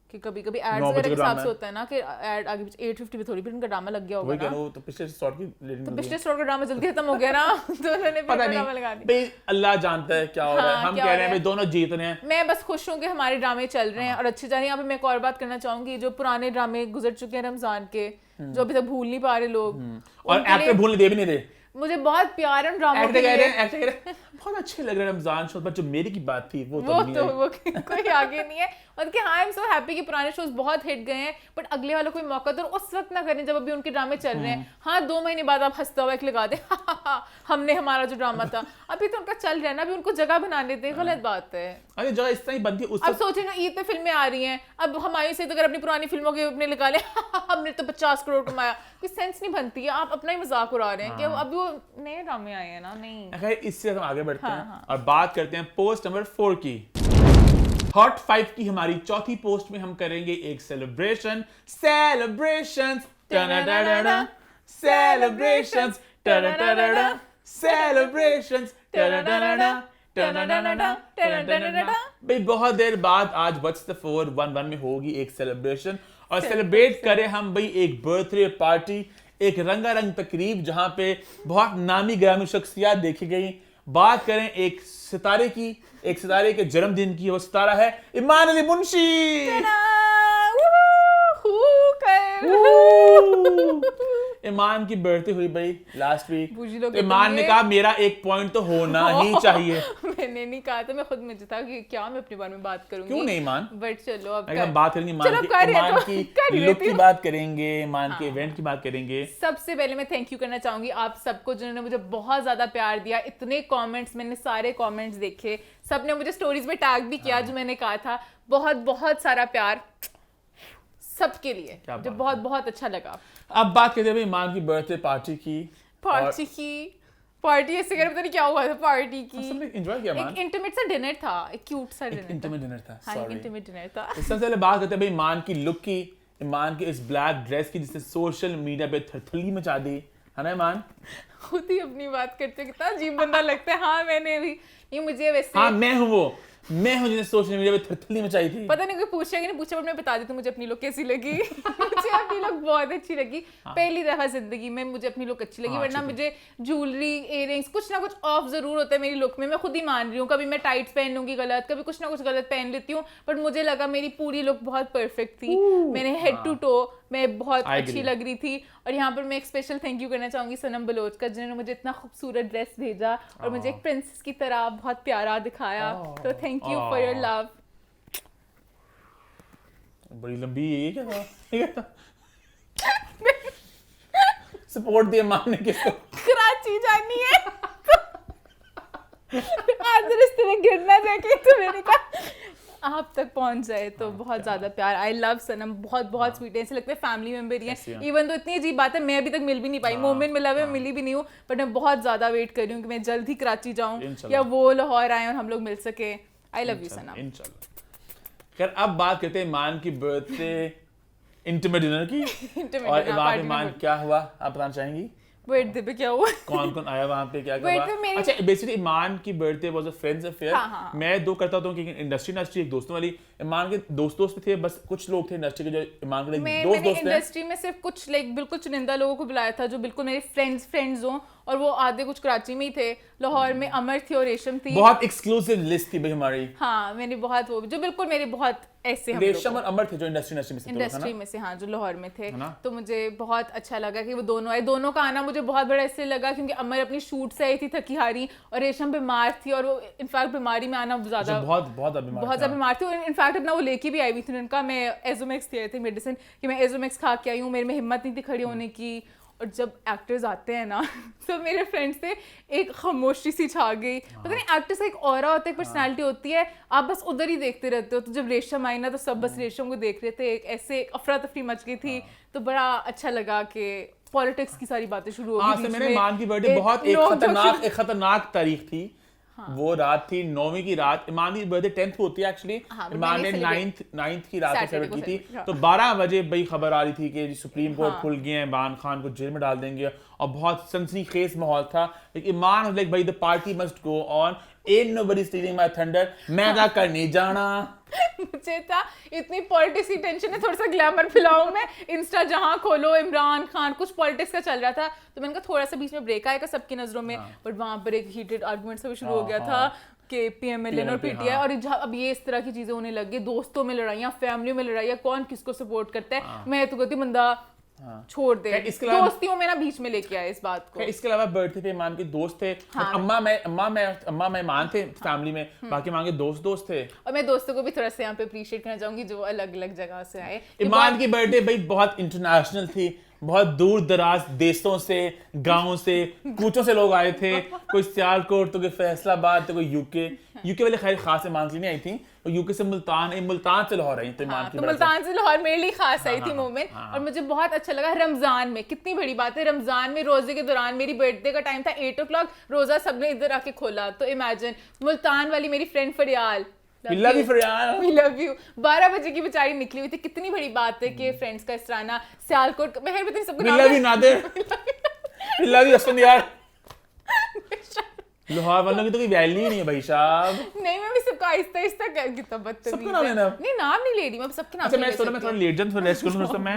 कि कभी-कभी एड्स वगैरह के हिसाब से होता है ना कि ऐड आगे 8:50 पे थोड़ी भी इनका ड्रामा लग गया होगा ना। वो तो पिछले स्लॉट की लेडिंग, तो पिछले स्लॉट का ड्रामा जल्दी खत्म हो गया ना, तो उन्होंने फिर ड्रामा लगा दिया। भाई अल्लाह जानता है क्या हो रहा है, हम कह रहे हैं भाई दोनों जीत रहे हैं। मैं बस खुश हूं कि हमारे ड्रामे चल रहे हैं और अच्छे जा रहे हैं। यहाँ पे मैं एक और बात करना चाहूंगी, जो पुराने ड्रामे गुजर चुके हैं रमजान के, जो अभी तक भूल नहीं पा रहे लोग, और एक्टर भूलने दे भी नहीं रहे। मुझे बहुत प्यार है ड्रामों के लिए, बहुत अच्छे लग रहे हैं रमजान शो, पर जो मेरी की बात थी वो कोई आगे नहीं है। और कि हाँ आई एम सो हैप्पी कि पुराने शोज बहुत हिट गए हैं, बट अगले वालों को मौका दो, उस वक्त ना करें जब अभी उनके ड्रामे चल रहे हैं। हाँ 2 महीने बाद आप हंसता हुआ एक लगा दे, हमने हमारा जो ड्रामा था, अभी तो उनका चल रहा है ना, अभी उनको जगह बनाने दें, गलत बात है। अरे जगह इस तरह ही बनती है। अब सोचे ना ईद पे फिल्में आ रही हैं, अब हमारे से तो अगर अपनी पुरानी फिल्मों के अपने निकाले हमने तो 50 करोड़ कमाया, कोई सेंस नहीं बनती है। आप अपना ही मजाक उड़ा रहे हैं कि अभी वो नए ड्रामे आए हैं ना। नहीं इससे हम आगे बढ़ते हैं और बात करते हैं पोस्ट नंबर 4 की। हॉट 5 की हमारी चौथी पोस्ट में हम करेंगे एक सेलिब्रेशंस सेलिब्रेशंस भाई बहुत देर बाद आज व्हाट्स द 411 में होगी एक सेलिब्रेशन, और सेलिब्रेट करें हम भाई एक बर्थडे पार्टी, एक रंगारंग तकरीब जहां पे बहुत नामी गिरामी शख्सियत देखी गई। बात करें एक सितारे की, एक सितारे के जन्मदिन की, वो सितारा है ईमान अली मुंशी। ईमान की बर्थडे हुई भाई लास्ट वीक, ईमान ने कहा मेरा एक पॉइंट तो होना ही चाहिए। मैंने नहीं कहा था, मैं खुद में था कि क्या मैं अपने बारे में बात करूंगी। क्यों नहीं ईमान, बट चलो अब हम बात करेंगे ईमान की लुक की बात करेंगे, ईमान के इवेंट की बात करेंगे। सबसे पहले मैं थैंक यू करना चाहूंगी आप सबको जिन्होंने मुझे बहुत ज्यादा प्यार दिया, इतने कमेंट्स, मैंने सारे कमेंट्स देखे, सबने मुझे स्टोरीज में टैग भी किया जो मैंने कहा था। बहुत बहुत सारा प्यार सबके लिए, जो बहुत बहुत अच्छा लगा। अब बात करते हैं ईमान की बर्थडे पार्टी की। पार्टी ऐसे कर पता नहीं क्या हुआ था पार्टी की। सबने एंजॉय किया मान। एक इंटीमेट सा डिनर था, एक क्यूट सा डिनर था। इंटीमेट डिनर था, हाँ इंटीमेट डिनर था। सबसे पहले बात करते हैं भाई ईमान की लुक की, ईमान के इस ब्लैक ड्रेस की जिसने सोशल मीडिया पे थरथली मचा दी है ना ईमान। खुद ही अपनी बात करते हो, कितना अजीब बंदा लगता है। हाँ मैंने भी ये मुझे वैसे हाँ मैं हूँ वो, मैं हूँ जिन्हें सोशल मीडिया पे थरथली मचाई थी। पता नहीं कोई पूछा कि नहीं पूछा, बट मैं बता देती हूँ मुझे अपनी लुक कैसी लगी। मुझे अपनी लुक बहुत अच्छी लगी। पहली दफा जिंदगी में मुझे अपनी लुक अच्छी लगी, वरना मुझे ज्वेलरी, इयररिंग्स कुछ ना कुछ ऑफ जरूर होता है मेरी लुक में। मैं खुद ही मान रही हूँ, कभी मैं टाइट्स पहन लूंगी गलत, कभी कुछ ना कुछ गलत पहन लेती हूँ, बट मुझे लगा मेरी पूरी लुक बहुत परफेक्ट थी। मैंने हेड टू टो मैं बहुत अच्छी लग रही थी। और यहाँ पर मैं एक स्पेशल थैंक यू करना चाहूंगी सनम बलोच का, जिन्होंने मुझे इतना खूबसूरत ड्रेस भेजा और मुझे एक प्रिंसेस की तरह बहुत प्यारा दिखाया। तो thank you for your love. बड़ी लंबी ये क्या था? सपोर्ट दिया मामने किसको? कराची जानी है। आज रिश्ते में गिरना जाके, तो मैंने कहा आप तक पहुंच जाए तो बहुत ज्यादा प्यार। आई लव सनम, बहुत बहुत स्वीट है, ऐसे लगता है फैमिली मेंबर ही है। इवन तो इतनी अजीब बात है मैं अभी तक मिल भी नहीं पाई, मोमेंट मिला हुआ मिली भी नहीं हूँ, बट मैं बहुत ज्यादा वेट कर रही हूँ कि मैं जल्द ही कराची जाऊँ या वो लाहौर आए और हम लोग मिल सके। आई लव यू सनम। इंशाल्लाह। खैर अब बात करते हैं ईमान की बर्थडे इंटीमेट डिनर की। और वहाँ पे ईमान क्या हुआ आप बताना चाहेंगी? बर्थडे पे क्या हुआ? कौन कौन आया वहाँ पे, क्या क्या हुआ? अच्छा बेसिकली ईमान की birthday was a friends affair. मैं दो करता हूँ क्योंकि इंडस्ट्री एक दोस्तों वाली, ईमान के दोस्त थे, बस कुछ लोग थे इंडस्ट्री के जो ईमान के दोस्त थे। इंडस्ट्री में सिर्फ कुछ बिल्कुल चुनिंदा लोगों को बुलाया था जो बिल्कुल मेरे फ्रेंड्स हों, और वो आधे कुछ कराची में ही थे। लाहौर में अमर थी और रेशम थी। बहुत एक्सक्लूसिव लिस्ट थी भाई हमारी। हाँ मैंने बहुत वो जो बिल्कुल मेरे बहुत ऐसे हम रेशम और अमर थे जो इंडस्ट्री में से हाँ जो लाहौर में थे। तो मुझे बहुत अच्छा लगा कि वो दोनों आए। दोनों का आना मुझे बहुत बड़ा इसलिए लगा क्योंकि अमर अपनी शूट से आई थी थकी हारी, और रेशम बीमार थी, और वो इनफैक्ट बीमारी में आना ज्यादा बहुत ज्यादा बीमार थी। इनफैक्ट अपना वो लेके भी आई हुई थी उनका, मैं एजोमेक्स दिए थे मेडिसिन कि मैं एजोमेक्स खा के आई हूँ, मेरे में हिम्मत नहीं थी खड़ी होने की। और जब एक्टर्स आते हैं ना तो मेरे फ्रेंड्स से एक खामोशी सी छा गई। पता नहीं एक्टर्स का एक ऑरा होता है, एक पर्सनालिटी होती है, आप बस उधर ही देखते रहते हो। तो जब रेशम आई ना तो सब बस रेशम को देख रहे थे, एक ऐसे अफरा तफरी मच गई थी। तो बड़ा अच्छा लगा कि पॉलिटिक्स की सारी बातें शुरू हो गई। मेरे ईमान की बर्थडे बहुत एक खतरनाक तारीख थी। वो रात थी 9वीं की रात। ईमान की बर्थडे 10th को होती है एक्चुअली। ईमान ने 9th की रात को सेलिब्रेट की थी। तो 12 बजे भाई खबर आ रही थी कि सुप्रीम कोर्ट खुल गए हैं, इमरान खान को जेल में डाल देंगे, और बहुत सनसनीखेज माहौल था। लेकिन ईमान वाज लाइक भाई the party must go on, ain't nobody stealing my thunder, मैं क्या करने जाना। मुझे था इतनी पॉलिटिक्स की टेंशन है, थोड़ा सा ग्लैमर फैलाऊं मैं। इंस्टा जहां खोलो इमरान खान, कुछ पॉलिटिक्स का चल रहा था, तो मैंने कहा थोड़ा सा बीच में ब्रेक आएगा सबकी नजरों में। बट वहां पर एक हीटेड आर्गुमेंट सब शुरू हो गया था कि पीएमएलएन और पीटीआई, और अब ये इस तरह की चीजें होने लग गई। दोस्तों में लड़ाइयाँ, फैमिली में लड़ाइयाँ, कौन किसको सपोर्ट करता है। मैं तो कहती बंदा छोड़ दे, दोस्तियों में ना बीच में लेके आए इस बात को। इसके अलावा बर्थडे पे ईमान के दोस्त थे। अम्मा मैं ईमान थे फैमिली में, बाकी ईमान के दोस्त थे। और मैं दोस्तों को भी थोड़ा सा यहाँ पे अप्रिशिएट करना चाहूंगी जो अलग अलग जगह से आए। ईमान की बर्थडे भाई बहुत इंटरनेशनल थी, बहुत दूर दराज देशों से, गांवों से, कूचों से लोग आए थे। कोई सियालकोट, तो कोई फैसलाबाद, तो कोई यूके वाले खैर खास ईमान के लिए नहीं आई थी, और यूके से मुल्तान से लाहौर आई थी ईमान की। तो मुल्तान से लाहौर मेरे लिए खास आई थी मोमेंट। और मुझे बहुत अच्छा लगा रमजान में, कितनी बड़ी बात है, रमजान में रोजे के दौरान, मेरी बर्थडे का टाइम था 8 o'clock, रोजा सबने इधर आके खोला। तो इमेजिन मुल्तान वाली मेरी friend Fariyal, We love you 12 बजे की बेचारी निकली हुई थी। कितनी बड़ी बात है कि फ्रेंड्स का इस तरह ना सियालकोट, मैं बताती सबको We love you Nadir, We love you असफन यार। लाहौर वालों की तो कोई वैल्यू ही नहीं है भाई साहब। नहीं मैं भी सबको आहिस्ता आहिस्ता कितना बदतमीज सबका नाम लेना। नहीं नाम नहीं ले रही मैं, सबके नाम। अच्छा मैं थोड़ा लेट जाऊं, थोड़ा रेस्ट कर लूं, तो मैं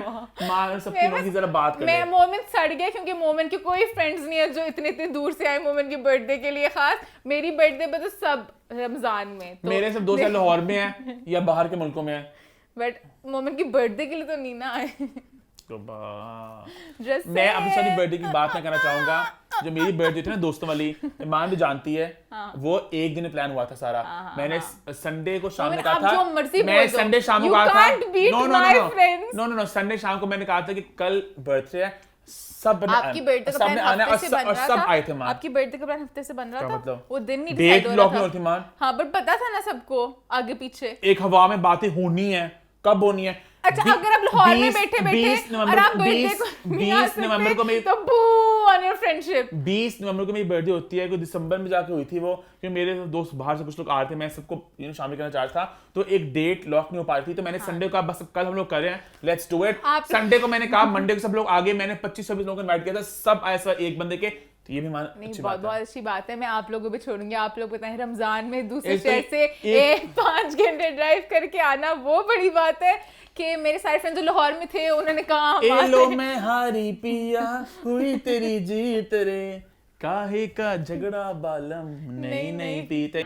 मां सबकी नों की जरा बात कर ले। मैं मोमेंट सड़ गया क्योंकि मोमेंट के कोई फ्रेंड्स नहीं है जो इतने दूर से आए मोमेंट की बर्थडे के लिए खास। मेरी बर्थडे पे तो सब रमजान में, तो मेरे सब दोस्त लाहौर में हैं या बाहर के मुल्कों में हैं, बट मोमेंट की बर्थडे के लिए तो नहीं ना आए। मैं अपनी सारी बर्थडे की बात ना करना चाहूंगा। जो मेरी बर्थडे थी ना दोस्तों वाली, ईमान भी जानती है, वो एक दिन प्लान हुआ था सारा। मैंने संडे को शाम में कहा था, मैं संडे शाम को कहा था, नो संडे शाम को मैंने कहा था कि कल बर्थडे है, सब आपकी बर्थडे का प्लान आना, हफ्ते से बन रहा सब था। आए थे मान। आपकी बर्थडे का प्लान हफ्ते से बन रहा था, मतलब? वो दिन नहीं डेट डिसाइड लॉक हो नहीं होती मान। हाँ बट पता था ना सबको आगे पीछे। एक हवा में बातें होनी है, कब होनी है। अच्छा अगर आप लाहौर में बैठे और आप बर्थडे को 20 नवंबर को मेरी, तो बू ऑन योर फ्रेंडशिप। 20 नवंबर को मेरी बर्थडे होती है, कोई दिसंबर में जाके हुई थी वो, क्योंकि मेरे दोस्त बाहर से कुछ लोग आ रहे थे, मैं सबको शामिल करना चाह रहा था, तो एक डेट लॉक नहीं हो पा रही थी। तो मैंने संडे को कहा बस कल हम लोग कर रहे हैं, लेट्स डू इट। संडे को मैंने कहा, मंडे को सब लोग आगे, मैंने 25-26 लोगों को इनवाइट किया था, सब आए, सब एक बंदे के तो ये भी मान नहीं, अच्छी बहुत बात है। बहुत अच्छी बात है। मैं आप लोगों को भी छोड़ूंगी। आप लोग बताएं, रमजान में दूसरे एक तो शहर से 5 घंटे ड्राइव करके आना वो बड़ी बात है कि मेरे सारे फ्रेंड्स जो लाहौर में थे उन्होंने कहा ए लो मैं हारी पिया हुई तेरी जीत रे, काहे का झगड़ा बालम नहीं नहीं पीते।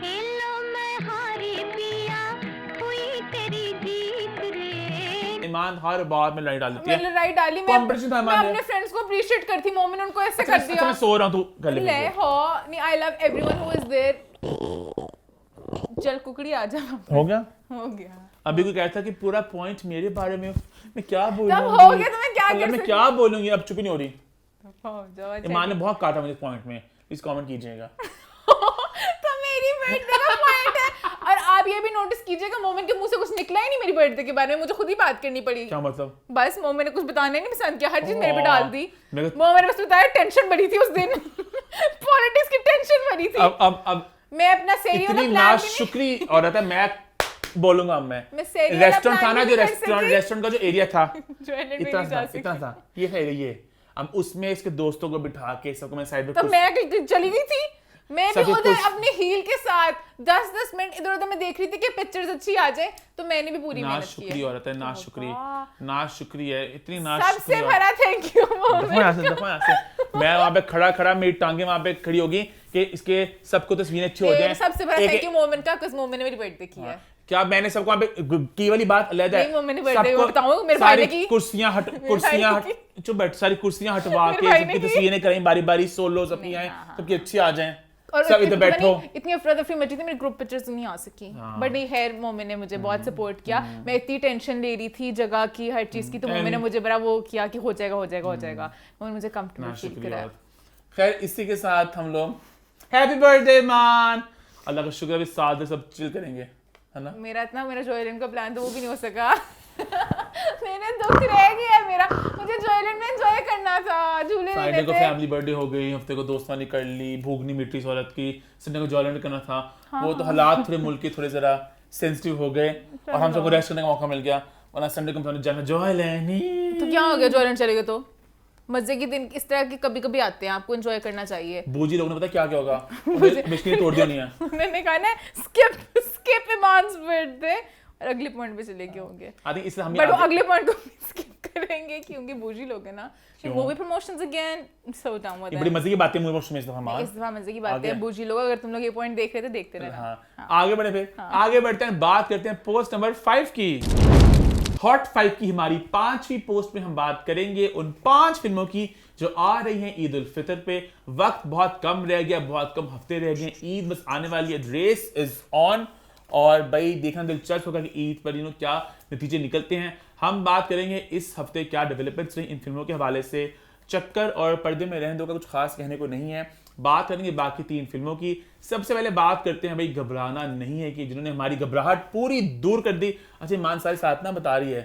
ईमान हर बार में लड़ाई डाल देती है। मैंने लड़ाई डाली। मैं Competition था मैं हमारे। अपने फ्रेंड्स को अप्रिशिएट करती, मोमिन उनको ऐसे कर अच्छा, दिया। मैं सो रहा हूँ, तू गले ले में हो नहीं, I love everyone who is there. चल कुकड़ी आ जा। हो गया। हो गया। अभी कोई कहता कि पूरा पॉइंट मेरे बारे में, मैं क्या तब बोलूंगी, हो गया तो मैं क्या कर मतलब मैं सकती क्या बोलूंगी, अब चुप ही नहीं हो रही। हो जाओ। ईमान ने बहुत काटा मुझे इस पॉइंट में, प्लीज कमेंट कीजिएगा। तो मेरी बर्थडे का पॉइंट है। और आप ये भी नोटिस कीजिएगा, मोमिन के मुंह से कुछ निकला ही नहीं मेरी बर्थडे के बारे में, मुझे खुद ही बात करनी पड़ी। क्या मतलब? बस मोमिन ने कुछ बताना ही नहीं पसंद किया, हर चीज मेरे पे ओह, डाल दी। मेरे को- मोमिन ने बस बताया टेंशन बड़ी थी उस दिन। पॉलिटिक्स की टेंशन बड़ी थी। अब मैं अपना सही वाला इतनी प्लान भी नाशुक्री औरत है, मैं बोलूंगा अब मैं सही वाला रेस्टोरेंट था plan ना, भी जो नहीं कर सकती। रेस्टोरेंट का जो एरिया था जो एडिट में इतना नहीं जा था, सकती। इतना था, ये है ये। अब उसमें इसके दोस्तों को बिठा के सबको मैं साइड में तो मैं कहीं चली गई थी। मैं भी सभी उधर कुछ- अपने हील के साथ 10-10 मिनट इधर उधर मैं देख रही थी कि पिक्चर्स अच्छी आ जाए, तो मैंने भी पूरी मेहनत की नाशुक्री है। औरत है, नाशुक्री वाह। नाशुक्री है, इतनी सबसे नाशुक्री औरत। बड़ा थैंक यू दफा मोमिन। यहाँ से, दफा यहाँ से। मैं वहाँ पे खड़ा मेरी टांगे वहाँ पे खड़ी होगी कि इसके सबको तस्वीरें अच्छी हो जाए। सबसे बड़ा थैंक यू मोमिन का, बिकॉज़ मोमिन ने मेरी बर्थडे की है। क्या मैंने सबको वहाँ पे की वाली बात अलग है। नहीं, वो मैंने birthday में बताऊँ, मेरे भाई सारी ने की। कुर्सियां हट चुप बैठ, सारी कुर्सियां हटवा मेरे के भाई सबकी ने की। तस्वीरें करें, बारी बारी सोलो सबकी आए, सबकी अच्छी आ जाएं, और सब इधर बैठो। इतनी अफरा तफरी मची थी, मेरी ग्रुप पिक्चर्स नहीं आ सकी। बट नहीं, खैर मोमिन ने मुझे बहुत सपोर्ट किया। मैं इतनी टेंशन ले रही थी जगह की, हर चीज की, तो मोमिन ने मुझे बड़ा वो किया कि हो जाएगा हो जाएगा हो जाएगा। मोमिन मुझे कंफर्टेबल फील नाशुक्री कराया। औरत। खैर इसी के साथ हम लोग हैप्पी बर्थडे मान, अल्लाह का शुक्र अभी साथ में सब चिल करेंगे, है ना। मेरा जॉयलैंड का प्लान तो वो भी नहीं हो सका। मेरे दुख रह गया मेरा, मुझे जॉयलैंड में एंजॉय करना था, झूले फ्राइडे लेने को थे। फैमिली बर्थडे हो गई, हफ्ते को दोस्तानी कर ली, भूख नहीं मिट रही इस औरत की, संडे को जॉयलैंड करना था। वो तो हालात थोड़े मुल्क के थोड़े जरा सेंसिटिव हो गए और हम सबको रेस्ट करने का मौका मिल गया, वरना संडे को हमने जाना जॉयलैंड। तो क्या हो गया, जॉयलैंड चले गए तो? मजे के दिन इस तरह के कभी कभी आते हैं, आपको एंजॉय करना चाहिए। बूजी लोगों ने पता क्या क्या होगा, उन्हें बिस्किट तोड़ दिया नहीं है। उन्होंने कहा ना स्किप इमान्स बर्थडे, और अगले पॉइंट पे चले गए होंगे। आई थिंक इसलिए हम बट वो अगले पॉइंट को स्किप करेंगे क्योंकि बूजी लोग हैं ना। क्यों? वो भी promotions again, so down with ये बड़ी मजे की बात है मुझे में इस दफा मान। इस दफा मजे की बात आगे? है, बूजी लोग अगर तुम लोग ये पॉइंट देख रहे थे देखते रहना। हाँ, आगे बढ़े फिर आगे बढ़ते हैं, बात करते हैं पोस्ट नंबर 5 की। हॉट 5 की हमारी 5वीं पोस्ट में हम बात करेंगे उन 5 फिल्मों की जो आ रही हैं ईद उल फितर पे। वक्त बहुत कम रह गया, बहुत कम हफ्ते रह गए, ईद बस आने वाली है, रेस इज ऑन। और भाई देखना दिलचस्प होगा कि ईद पर क्या नतीजे निकलते हैं। हम बात करेंगे इस हफ्ते क्या डेवलपमेंट्स रही इन फिल्मों के हवाले से। चक्कर और पर्दे में रहने दो का कुछ खास कहने को नहीं है। बात करेंगे बाकी 3 फिल्मों की। सबसे पहले बात करते हैं भाई, घबराना नहीं है कि जिन्होंने हमारी घबराहट पूरी दूर कर दी। अच्छा मान सारी साथ ना बता रही है,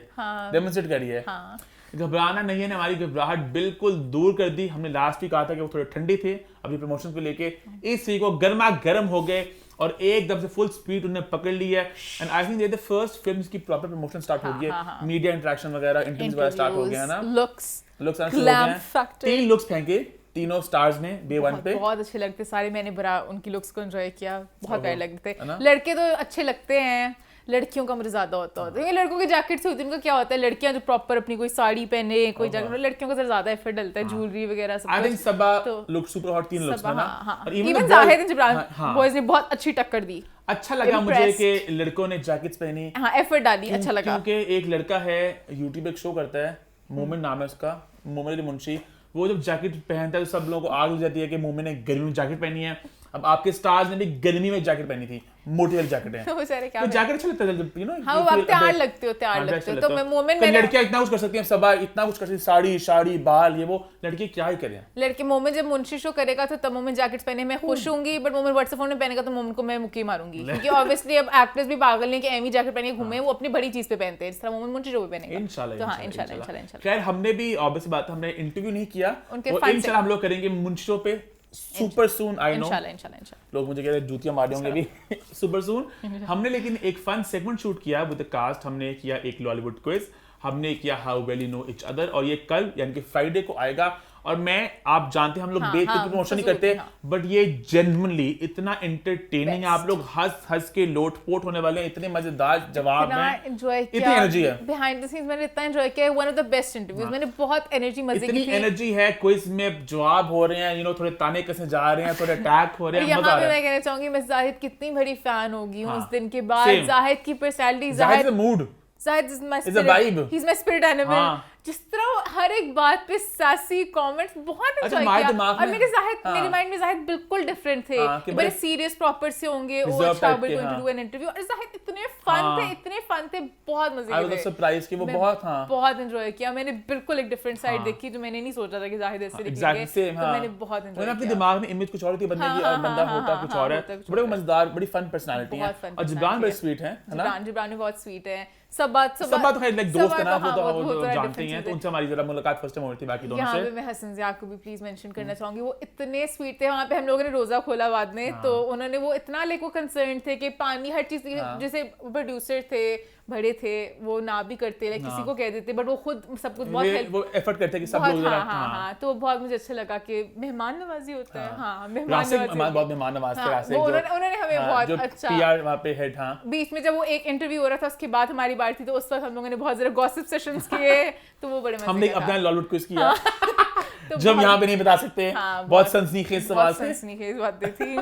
डेमोन्स्ट्रेट कर रही है। हाँ। घबराना नहीं है ने हमारी घबराहट बिल्कुल दूर कर दी। हमने लास्ट वीक कहा था कि वो थोड़े ठंडे थे अभी प्रमोशन को लेके, इस वीक वो गर्मा गर्म हो गए और एकदम से फुल स्पीड उन्होंने पकड़ ली है। एंड आई थिंक ये द फर्स्ट फिल्म की प्रॉपर प्रमोशन स्टार्ट हो गई है, मीडिया इंटरेक्शन वगैरह इंटरव्यूज वगैरह स्टार्ट हो गया है ना। Looks looks Glam factor। 3 looks फेंके तीनों स्टार्स ने डे 1 पे। बहुत अच्छे लगते सारे, मैंने बड़ा उनकी लुक्स को एंजॉय किया, बहुत प्यारे लगते है ना? थे। लड़के तो अच्छे लगते हैं, लड़कियों का मुझे ज्यादा होता है। ये लड़कों के जैकेट से होती है, उनका क्या होता है, लड़कियां जो प्रॉपर अपनी कोई साड़ी पहने, कोई जैकेट, लड़कियों का जरा ज्यादा एफर्ट डलता है, ज्वेलरी वगैरह सब आई थिंक कुछ। सबा तो- लुक सुपर हॉट 3 लुक्स में ना। और even the Zahid boys- Jibran हाँ, बॉयज ने बहुत अच्छी टक्कर दी। अच्छा लगा मुझे Impressed। कि लड़कों ने जैकेट्स पहनी। हाँ, एफर्ट डाली, अच्छा लगा। क्योंकि एक लड़का है यूट्यूब पे एक शो करता है, मोमिन नाम है उसका, मोमिन अली मुंशी। वो जब जैकेट पहनता है तो सब लोगों को आग लग जाती है कि मोमिन ने गर्मी में जैकेट पहनी है। अब आपके स्टार्स ने भी गर्मी में जैकेट पहनी थी, मोटी वाली जैकेट है। बेचारे क्या तो जैकेट अच्छा लगता है जब हाँ, वो आप तैयार लगते हो, तैयार लगते हो। तो मैं मोमिन, मैंने लड़कियां इतना कुछ कर सकती हैं, सबा इतना कुछ कर सकती हैं, साड़ी शाड़ी बाल ये वो, लड़के क्या ही करें। लड़के मोमिन जब मुंशी शो करेगा तो तब मोमिन जैकेट्स पहने मैं खुश होंगी, बट मोमिन व्हाट्सएप फोन में पहनेगा तो मोमिन को मैं मुक्की मारूंगी, क्योंकि ऑब्वियसली अब एक्ट्रेस भी पागल नहीं कि एमी जैकेट पहने घूमे, वो अपनी बड़ी चीज पे पहनते हैं, जिस तरह मोमिन मुंशी शो पे पहनेगा। इंशाल्लाह तो हाँ, इंशाल्लाह इंशाल्लाह। खैर हमने भी ऑब्वियस बात है, हमने इंटरव्यू नहीं किया, उनके वो fans इंशाल्लाह हम लोग करेंगे मुंशी शो पे सुपर सून। आई नो इंशाल्लाह। लोग मुझे कह रहे हैं जूतियां मार होंगे भी सुपर सून। हमने लेकिन एक फन सेगमेंट शूट किया विद द कास्ट। हमने किया एक लॉलीवुड क्विज, हमने किया how well you know each other, और ये कल यानी कि फ्राइडे को आएगा। और मैं आप जानते हैं हम लोग हाँ, देख के हाँ, प्रमोशन नहीं फजूल करते की, हाँ। बट ये जेन्युइनली इतना एंटरटेनिंग है आप लोग हंस हंस के लोटपोट होने वाले हैं इतने मजेदार जवाब इतना हैं एंजॉय इतनी किया एनर्जी है बिहाइंड द सीन्स मैंने इतना एंजॉय किया one of the best interviews मैंने बहुत एनर्जी मजे इतनी की थी एनर्जी है क्विज में जवाब हो रहे हैं थोड़े ताने कसने जा रहे हैं थोड़े अटैक हो रहे हैं यहाँ मजा आ पे रहा मैं है कहना चाहूंगी मैं जाहिद कितनी बड़ी फैन होगी हूँ हाँ, उस दिन के बाद same. जाहिद की पर्सनालिटी जाहिद का mood Zahid is my It's a spirit. vibe. He's my spirit animal. हाँ. जिस तरह वो हर एक बात पे sassy comments बहुत अच्छा, enjoy हमारे किया दिमाग और में- मेरे जाहिद हाँ. मेरे माइंड में जाहिद बिल्कुल डिफरेंट थे हाँ, कि बड़े बड़े सीरियस प्रॉपर से होंगे ओ reserved अच्छा type we're के, going to हाँ. do an interview और जाहिद इतने फन हाँ. थे इतने फन थे बहुत मजे आई के वाज थे सरप्राइज कि वो मैं बहुत हाँ बहुत एंजॉय किया मैंने बिल्कुल एक डिफरेंट साइड हाँ. देखी जो मैंने नहीं सोचा था कि जाहिद ऐसे एग्जैक्टली दिखेंगे सेम तो हाँ मैंने बहुत मैंने एंजॉय अपने किया दिमाग में इमेज कुछ और थी बंदे हाँ, की हाँ, और बंदा हाँ, होता हाँ, कुछ हाँ, और है होता कुछ बड़े और है। मजेदार बड़ी फन पर्सनालिटी है बहुत fun और जिब्रान बड़े personality स्वीट है ना जिब्रान भी बहुत स्वीट है सब बात तो खैर लाइक दोस्त है ना हाँ, वो वो तो है, जानते ही different हैं तो चीज़ें। उनसे हमारी जरा मुलाकात फर्स्ट टाइम हुई थी बाकी दोनों यहाँ पे से मैं हसन ज़िया को भी प्लीज मेंशन करना चाहूंगी वो इतने स्वीट थे वहाँ पे हम लोगों ने रोजा खोला बाद में तो उन्होंने वो इतना लाइक वो कंसर्न थे कि पानी हर चीज जैसे प्रोड्यूसर थे बड़े थे वो ना भी करते लाइक किसी को कह देते बट वो खुद सब कुछ बहुत हेल्प वो एफर्ट करते हैं कि सब बहुत लोग हाँ जरा हाँ हाँ तो बहुत मुझे अच्छा लगा कि मेहमान नवाजी होता है हाँ मेहमान रासिक नवाजी हमारे बहुत होती है। मेहमान नवाज थे हाँ, रासिक वो जो उन्होंने हमें हाँ, बहुत जो अच्छा पीआर वहाँ पे हेड हाँ बीच में जब वो एक इंटरव्यू हो रहा था उसके बाद हमारी बारी थी तो उस वक्त हम लोगों ने बहुत जरा गॉसिप सेशंस किए तो वो बड़े मजे हमने का था। अपना लॉलीवुड क्विज किया तो जो हम बहुत- यहाँ पे नहीं बता सकते हाँ, बहुत सनसनीखेज सवाल बहुत थे सनसनीखेज बातें थी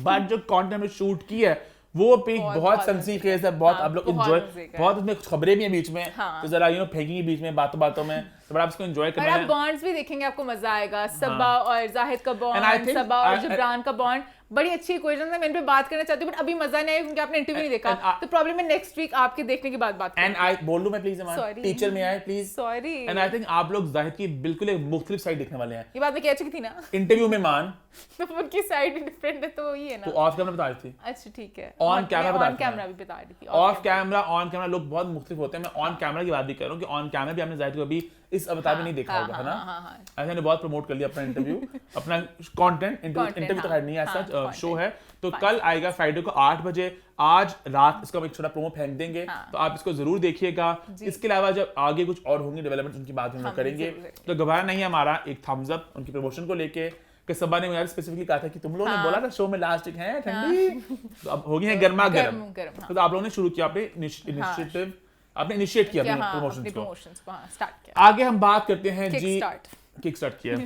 बट जो कंटेंट में शूट की है वो भी बहुत- बहुत बहुत सनसनीखेज है बहुत हाँ, आप लोग बहुत एंजॉय मजे का है। बहुत उसमें कुछ खबरें भी हैं बीच में हाँ। तो जरा फेंकेंगी बीच में बातों बातों में तो बड़ा आप इसको एंजॉय और करना आप है बॉन्ड्स भी देखेंगे आपको मजा आएगा सबा और जाहिद का And I बॉन्ड think- सबा और I- जिब्रान का बॉन्ड बड़ी अच्छी इक्वेशन है मैं इन पे बात करना चाहती हूँ बट अभी मजा नहीं आया क्योंकि आपने इंटरव्यू नहीं देखा and I- तो प्रॉब्लम है नेक्स्ट वीक आपके देखने के बाद बात एंड आई बोल लूं मैं प्लीज Sorry. टीचर में आए please sorry and I think आप लोग जाहिद की बिल्कुल एक मुख्तलिफ साइड देखने वाले हैं ये बात मैं कह चुकी थी ना इंटरव्यू में मान तो उनकी साइड डिफरेंट है तो वही है तो ना ऑफ कैमरा बता रही थी अच्छा ठीक है On camera बता ऑन रही थी कैमरा मैं। भी बता रही थी ऑफ कैमरा ऑन कैमरा लोग बहुत मुख्तलिफ होते हैं मैं ऑन कैमरा की बात भी कर रहा हूँ कि ऑन कैमरा भी आपने जाहिद को अभी इस अवतार में नहीं देखा होगा है ना हाँ ऐसे ने बहुत प्रमोट कर लिया अपना इंटरव्यू अपना कंटेंट इंटरव्यू तो हाँ, खैर नहीं है हाँ, सच content, शो है तो कल आएगा फ्राइडे को 8 बजे आज रात इसका हम एक छोटा प्रोमो फेंक देंगे हाँ। तो आप इसको जरूर देखिएगा इसके अलावा जब आगे कुछ और होंगे डेवलपमेंट उनकी बात हम लोग हम करेंगे जरूर करेंगे। तो घबराना नहीं है हमारा एक थम्स अप उनकी प्रमोशन को लेके कि सबा ने मुझे स्पेसिफिकली कहा था कि तुम लोगों ने बोला था शो में लास्ट एक है ठंडी तो अब हो गई है गर्मा गर्म गर्म, हाँ। तो आप लोगों ने शुरू किया अपने इनिशिएटिव आपने इनिशिएट किया अपने प्रमोशंस को प्रमोशंस को स्टार्ट किया आगे हम बात करते हैं Kick जी start. किक स्टार्ट किया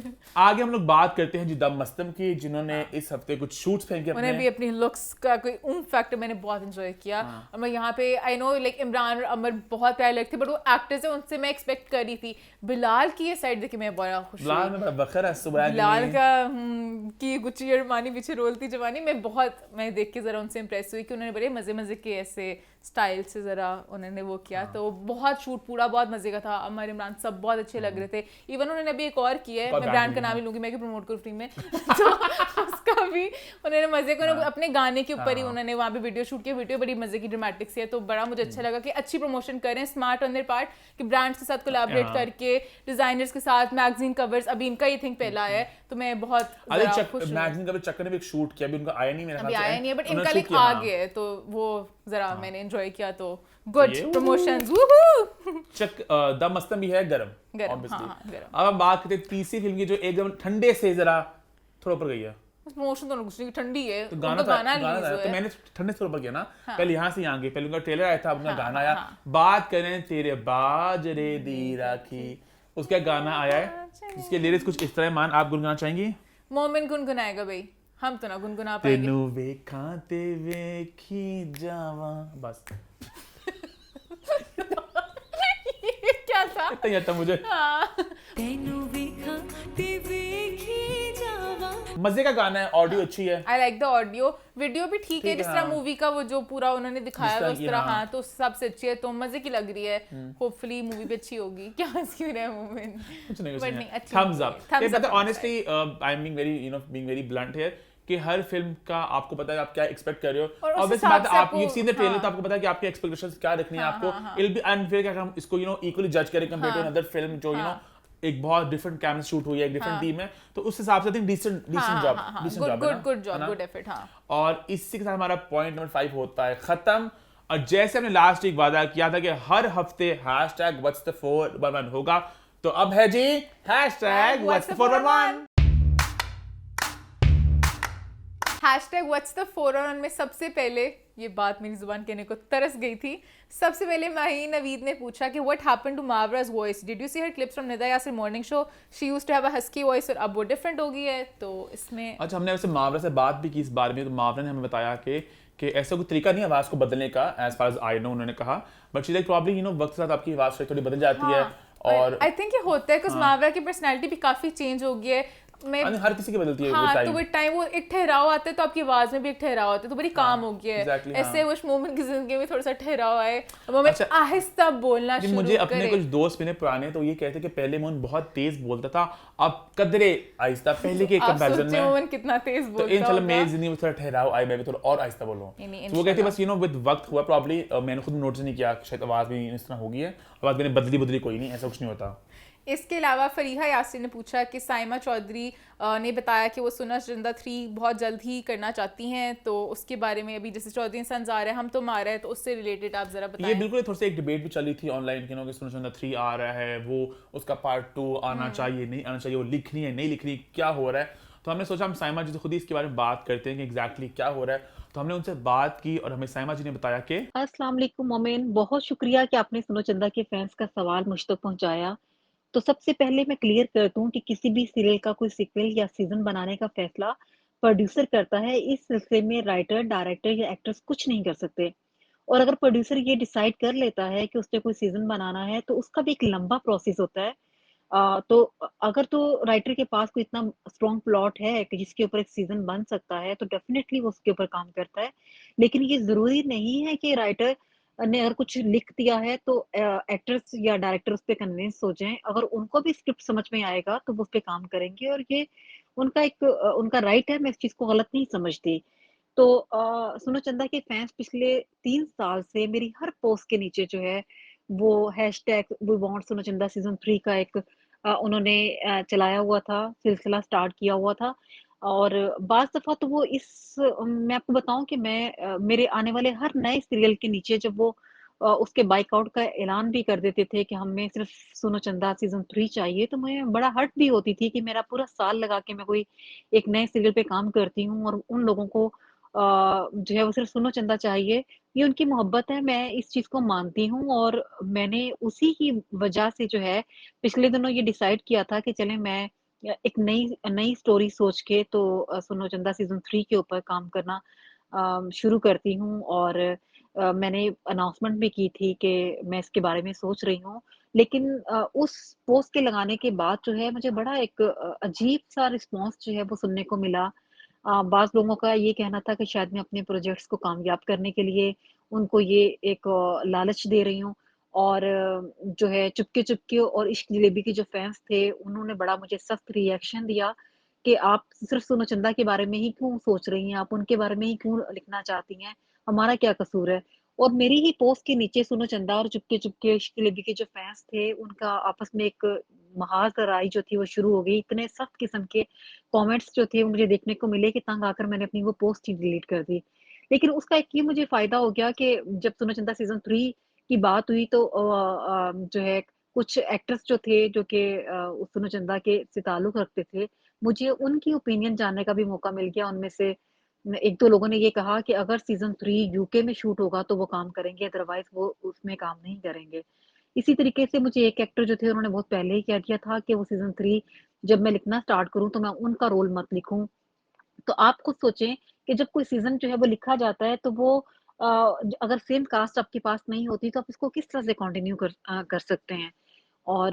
आगे हम लोग बात करते हैं जी दम मस्तम की जिन्होंने इस हफ्ते कुछ शूट्स फेंके उन्हें भी अपने अपनी लुक्स का कोई फैक्टर मैंने बहुत एंजॉय किया और मैं यहाँ पे आई नो लाइक इमरान और अमर बहुत प्यारे लगते बट वो एक्टर्स है उनसे मैं एक्सपेक्ट कर रही थी बिलाल की ये साइड देख के मैं बड़ा खुश बिलाल हुई में बड़ा बखर है सुबह बिलाल का की गुच्ची अरमानी पीछे रोलती जवानी मैं देख के जरा उनसे इम्प्रेस हुई कि उन्होंने बड़े मजे मजे के ऐसे स्टाइल से जरा उन्होंने वो किया तो बहुत शूट पूरा बहुत मजे का था अमर इमरान सब बहुत अच्छे लग रहे थे इवन उन्होंने अभी एक और किया है मैं ब्रांड का नाम ही लूंगी मैं प्रमोट करूँ फ्री में तो उसका भी उन्होंने मजे को अपने गाने के ऊपर ही उन्होंने वहाँ पे वीडियो शूट किया वीडियो बड़ी मजे की ड्रामेटिक सी है तो बड़ा मुझे अच्छा लगा कि अच्छी प्रमोशन करें स्मार्ट ऑन देयर पार्ट कि ब्रांड्स के साथ कोलैबोरेट करके डिजाइनर्स के साथ मैगजीन कवर्स अभी इनका ये थिंक पहला है तो मैं बहुत जरा खुश हूँ मैगजीन का भी चक्कर ने भी एक शूट किया अभी उनका आया नहीं मेरे अभी ख्याल से आया नहीं है बट उन्होंने इनका shoot लाइक किया, आ हाँ। गया है तो वो जरा मैंने एंजॉय किया तो गुड ये प्रमोशंस वूहू दम मस्तम भी है गरम गरम, obviously। हाँ, गरम। अब हम बात करते हैं तीसरी फिल्म की जो एकदम ठंडे से जरा थोड़ा ऊपर गई है प्रमोशन तो कुछ नहीं ठंडी है तो उनका गाना गाना गाना रिलीज था हुआ तो है मैंने ठंडे से ऊपर किया ना पहले यहाँ से यहाँ गई पहले उनका ट्रेलर आया था अपना गाना आया हाँ। बात करें तेरे बाजरे दी राखी उसका गाना आया है जिसके लिरिक्स कुछ इस तरह मान आप गुनगुनाना चाहेंगी मोमिन गुनगुनाएगा भाई हम तो ना गुनगुना पाएंगे तेनू वेखा ते वेखी जावा बस ये क्या था इतना ही आता मुझे मजे का गाना है ऑडियो अच्छी है I like the audio video भी ठीक है ठीक है, जिस तरह हाँ। मूवी का वो जो पूरा उन्होंने दिखाया जिस है तरह उस की, तरह हाँ। हाँ तो सबसे अच्छी है तो मजे की लग रही है होपफुली मूवी भी अच्छी होगी क्या हंस क्यों रहे हैं मोमिन कुछ नहीं But नहीं, अच्छी थम्स movie अप है। Thumbs ये पता up, honestly I am being very being very blunt here कि हर फिल्म का आपको पता है आप क्या एक्सपेक्ट कर रहे हो और उस ऑब्वियस हिसाब बात है से आप आपको- यू सीन द ट्रेलर हाँ। तो आपको पता है कि आपकी एक्सपेक्टेशंस क्या रखनी है हाँ, आपको हाँ, हाँ। इट विल बी अनफेयर कि हम इसको इक्वली जज करें कंपेयर टू हाँ। अनदर फिल्म जो एक बहुत डिफरेंट कैमरा शूट हुई है एक डिफरेंट टीम है तो उस हिसाब से I think decent job decent job है गुड जॉब गुड एफर्ट हाँ और इसी के साथ हमारा पॉइंट नंबर 5 होता है खत्म और जैसे हमने लास्ट वीक वादा किया था कि हर हफ्ते #What's the 411 होगा तो अब है जी hashtag what's the 411। Hashtag what's the 411 में सबसे पहले ये बात मेरी जुबान कहने को तरस गई थी। सबसे पहले माहीन नवीद ने पूछा कि what happened to Mawra's voice, did you see her clips from Nida Yasir morning show, she used to have a husky voice और अब वो डिफरेंट हो गई है। तो इसमें अच्छा, हमने वैसे मावरा से बात भी की इस बारे में, तो मावरा ने हमें बताया कि ऐसा कोई तरीका नहीं है आवाज़ को बदलने का, as far as I know, उन्होंने कहा, बट शी लाइक प्रॉब्ली वक्त के साथ आपकी आवाज़ थोड़ी बदल जाती है। और आई थिंक ये होता है बिकॉज़ मावरा की पर्सनैलिटी भी काफ़ी चेंज हो गई है। मैं हर किसी की बदलती है हाँ, with तो time। विद टाइम वो एक ठहराव आता है, तो आपकी आवाज में भी एक ठहराव आता है, तो बड़ी काम हो गया है। exactly, ऐसे उस मोमेंट की जिंदगी में थोड़ा सा ठहराव आए, मोमेंट अच्छा, आहिस्ता बोलना कि शुरू मुझे अपने करे। कुछ दोस्त मिले पुराने, तो ये कहते कि पहले मोहन बहुत तेज बोलता था, अब कदरे आहिस्ता, पहले के आप कंपैरिजन सोचिए में। मोमेंट कितना तेज तो बोलता इंशाल्लाह होगा। मेरी जिंदगी में थोड़ा ठहराव आए, मैं भी थोड़ा और आहिस्ता बोलूं। नहीं, तो वो कहते बस विद वक्त हुआ प्रॉब्ली, मैंने खुद नोटिस नहीं किया, शायद आवाज भी इस तरह होगी है, आवाज मैंने बदली कोई नहीं, ऐसा कुछ नहीं होता। इसके अलावा फरीहा यासिर ने पूछा कि साइमा चौधरी ने बताया कि वो सुना चंदा 3 बहुत जल्द ही करना चाहती हैं, तो उसके बारे में अभी जैसे चौधरी सन्स आ रहा है, हम तुम आ रहे हैं, तो उससे रिलेटेड आप जरा बताएं। ये बिल्कुल थोड़ी सी एक डिबेट भी चली थी ऑनलाइन कि सुनो चंदा 3 आ रहा है, वो उसका पार्ट 2 आना चाहिए नहीं आना चाहिए, वो लिखनी है नहीं लिखनी, क्या हो रहा है। तो हमने सोचा हम साइमा जी से खुद ही इसके बारे में बात करते हैं कि एग्जैक्टली क्या हो रहा है। तो हमने उनसे बात की और हमें साइमा जी ने बताया कि अस्सलाम वालेकुम मोमेन, बहुत शुक्रिया कि आपने सुनो चंदा के फैंस का सवाल मुझ तक पहुंचाया। तो सबसे पहले मैं क्लियर कर दूं कि किसी भी सीरियल का कोई सीक्वल या सीजन बनाने का फैसला प्रोड्यूसर करता है। इस सिलसिले में राइटर, डायरेक्टर या एक्टर्स कुछ नहीं कर सकते। और अगर प्रोड्यूसर ये डिसाइड कर लेता है कि उसने कोई सीजन बनाना है, तो उसका भी एक लंबा प्रोसेस होता है। तो अगर तो राइटर के पास कोई इतना स्ट्रॉन्ग प्लॉट है कि जिसके ऊपर एक सीजन बन सकता है, तो डेफिनेटली वो उसके ऊपर काम करता है। लेकिन ये ज़रूरी नहीं है कि राइटर ने अगर कुछ लिख दिया है तो एक्टर्स या डायरेक्टर उस पे कन्विंस हो जाएँ। अगर उनको भी स्क्रिप्ट समझ में आएगा तो वो उस पे काम करेंगे, और ये उनका राइट है, मैं इस चीज़ को गलत नहीं समझती। तो सुनो चंदा के फैन्स पिछले 3 साल से मेरी हर पोस्ट के नीचे जो है वो हैशटैग वी वांट सुनो चंदा सीज़न 3 का एक उन्होंने चलाया हुआ था, सिलसिला स्टार्ट किया हुआ था। और बाज़ दफ़ा तो वो मैं आपको बताऊँ कि मेरे आने वाले हर नए सीरियल के नीचे जब वो उसके बायकॉट का ऐलान भी कर देते थे कि हमें सिर्फ़ सुनो चंदा सीज़न 3 चाहिए, तो मैं बड़ा हर्ट भी होती थी कि मेरा पूरा साल लगा के मैं कोई एक नए सीरियल पे काम करती हूँ और उन लोगों को जो है वो सिर्फ़ सुनो चंदा चाहिए। ये उनकी मोहब्बत है, मैं इस चीज़ को मानती हूँ, और मैंने उसी की वजह से जो है पिछले दिनों ये डिसाइड किया था कि चलें मैं एक नई नई स्टोरी सोच के तो सुनो चंदा सीज़न 3 के ऊपर काम करना शुरू करती हूँ। और मैंने अनाउंसमेंट भी की थी कि मैं इसके बारे में सोच रही हूँ। लेकिन उस पोस्ट के लगाने के बाद जो है मुझे बड़ा एक अजीब-सा रिस्पॉन्स जो है वो सुनने को मिला। बाज़ लोगों का ये कहना था कि शायद मैं अपने प्रोजेक्ट्स को कामयाब करने के लिए उनको ये एक लालच दे रही हूँ। और जो है चुपके-चुपके और इश्क जलेबी के जो फैन्स थे, उन्होंने बड़ा मुझे सख्त रिएक्शन दिया कि आप सिर्फ़ सुनो चंदा के बारे में ही क्यों सोच रही हैं? आप उनके बारे में ही क्यों लिखना चाहती हैं? हमारा क्या कसूर है? और मेरी ही पोस्ट के नीचे सुनो चंदा और चुपके-चुपके, इश्क जलेबी के जो फैन्स थे, उनका आपस में एक महाज़-लड़ाई जो थी वो शुरू हो गई। इतने सख्त किस्म के कमेंट्स जो थे वो मुझे देखने को मिले कि तंग आकर मैंने अपनी वो पोस्ट ही डिलीट कर दी। लेकिन उसका एक ये मुझे फ़ायदा हो गया कि जब सुनो चंदा सीज़न 3 की बात हुई तो जो है कुछ एक्टर्स जो थे जो कि सुनो चंदा के से ताल्लुक़ रखते थे, मुझे उनकी ओपिनियन जानने का भी मौका मिल गया। उनमें से 1-2 लोगों ने ये कहा कि अगर सीज़न 3 यूके में शूट होगा तो वो काम करेंगे, अदरवाइज़ वो उसमें काम नहीं करेंगे। इसी तरीके से मुझे एक एक्टर जो थे उन्होंने बहुत पहले ही कह दिया था कि वो सीज़न 3 जब मैं लिखना स्टार्ट करूँ तो मैं उनका रोल मत लिखूँ। तो आप खुद सोचें कि जब कोई सीज़न जो है वो लिखा जाता है तो वो अगर सेम कास्ट आपके पास नहीं होती तो आप इसको किस तरह से कंटिन्यू कर सकते हैं। और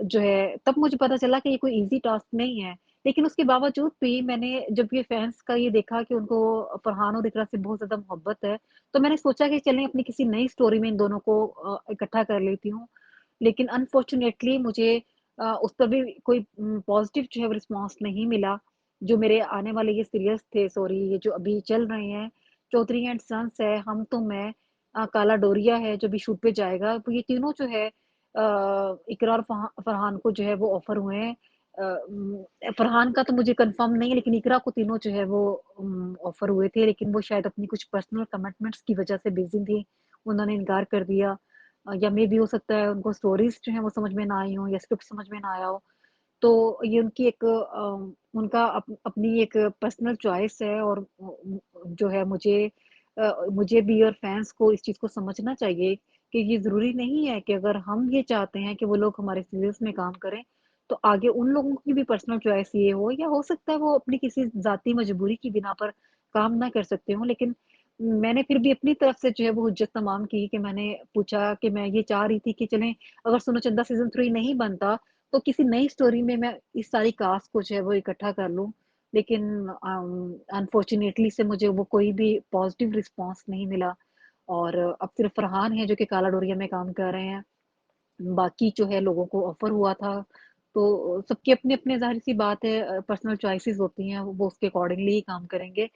जो है तब मुझे पता चला कि ये कोई ईज़ी टास्क नहीं है। लेकिन उसके बावजूद भी मैंने जब ये फैन्स का ये देखा कि उनको फरहान और इकरा से बहुत ज़्यादा मोहब्बत है, तो मैंने सोचा कि चलें अपनी किसी नई स्टोरी में इन दोनों को इकट्ठा कर लेती हूँ। लेकिन अनफॉर्च्यूनेटली मुझे उस पर भी कोई पॉज़िटिव जो है वो रिस्पॉन्स नहीं मिला। जो मेरे आने वाले ये सीरियल्स थे, सॉरी, ये जो अभी चल रहे हैं, चौधरी एंड सन्स है, हम तुम है, काला डोरिया है जो अभी शूट पे जाएगा, तो ये तीनों जो है इकरा और फरहान को जो है वो ऑफ़र हुए हैं। फरहान का तो मुझे कन्फर्म नहीं है, लेकिन इकरा को तीनों जो है वो ऑफ़र हुए थे, लेकिन वो शायद अपनी कुछ पर्सनल कमिटमेंट्स की वज़ह से बिज़ी थी, उन्होंने इनकार कर दिया। या मे बी हो सकता है उनको स्टोरीज़ जो हैं वो समझ में ना आई हों या स्क्रिप्ट समझ में ना आया हो। तो ये उनकी एक उनका अपनी एक पर्सनल चॉइस है और जो है मुझे भी और फैन्स को इस चीज़ को समझना चाहिए कि ये ज़रूरी नहीं है कि अगर हम ये चाहते हैं कि वो लोग हमारे सीरियल्स में काम करें, तो आगे उन लोगों की भी पर्सनल चॉइस ये हो या हो सकता है वो अपनी किसी ज़ाती मजबूरी की बिना पर काम ना कर सकते हों। लेकिन मैंने फिर भी अपनी तरफ से जो है वो हुज्जत तमाम की कि मैंने पूछा कि मैं ये चाह रही थी कि चलें अगर सुनो चंदा सीज़न 3 नहीं बनता, तो किसी नई स्टोरी में मैं इस सारी कास्ट को जो है वो इकट्ठा कर लूँ। लेकिन अनफॉर्च्यूनेटली से मुझे वो कोई भी पॉज़िटिव रिस्पॉन्स नहीं मिला और अब सिर्फ़ फरहान हैं जो कि काला डोरिया में काम कर रहे हैं। बाकी जो है लोगों को ऑफ़र हुआ था, तो सबकी अपनी-अपनी ज़ाहिर-सी बात है पर्सनल चॉइसेस होती हैं, वो उसके अकॉर्डिंगली ही काम करेंगे।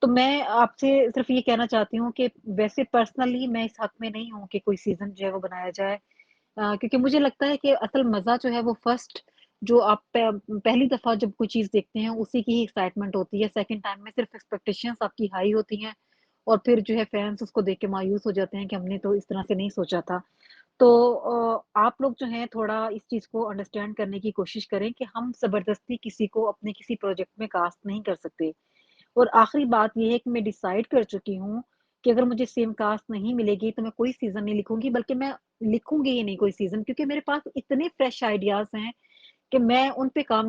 तो मैं आपसे सिर्फ़ ये कहना चाहती हूँ कि वैसे पर्सनली मैं इस हक़ में नहीं हूँ कि कोई सीज़न जो है वो बनाया जाए। क्योंकि मुझे लगता है कि असल मज़ा जो है वो फर्स्ट जो आप पहली दफ़ा जब कोई चीज़ देखते हैं उसी की ही एक्साइटमेंट होती है। सेकंड टाइम में सिर्फ़ एक्सपेक्टेशंस आपकी हाई होती हैं और फिर जो है फैन्स उसको देख के मायूस हो जाते हैं कि हमने तो इस तरह से नहीं सोचा था। तो आप लोग जो हैं थोड़ा इस चीज़ को अंडरस्टैंड करने की कोशिश करें कि हम ज़बरदस्ती किसी को अपने किसी प्रोजेक्ट में कास्ट नहीं कर सकते। और आखिरी बात ये है कि मैं डिसाइड कर चुकी हूँ कि अगर मुझे सेम कास्ट नहीं मिलेगी तो मैं कोई सीज़न नहीं लिखूँगी बल्कि मैं लिखूँगी ही नहीं कोई सीज़न क्योंकि मेरे पास इतने फ्रेश आइडियाज़ हैं कि मैं उन पे काम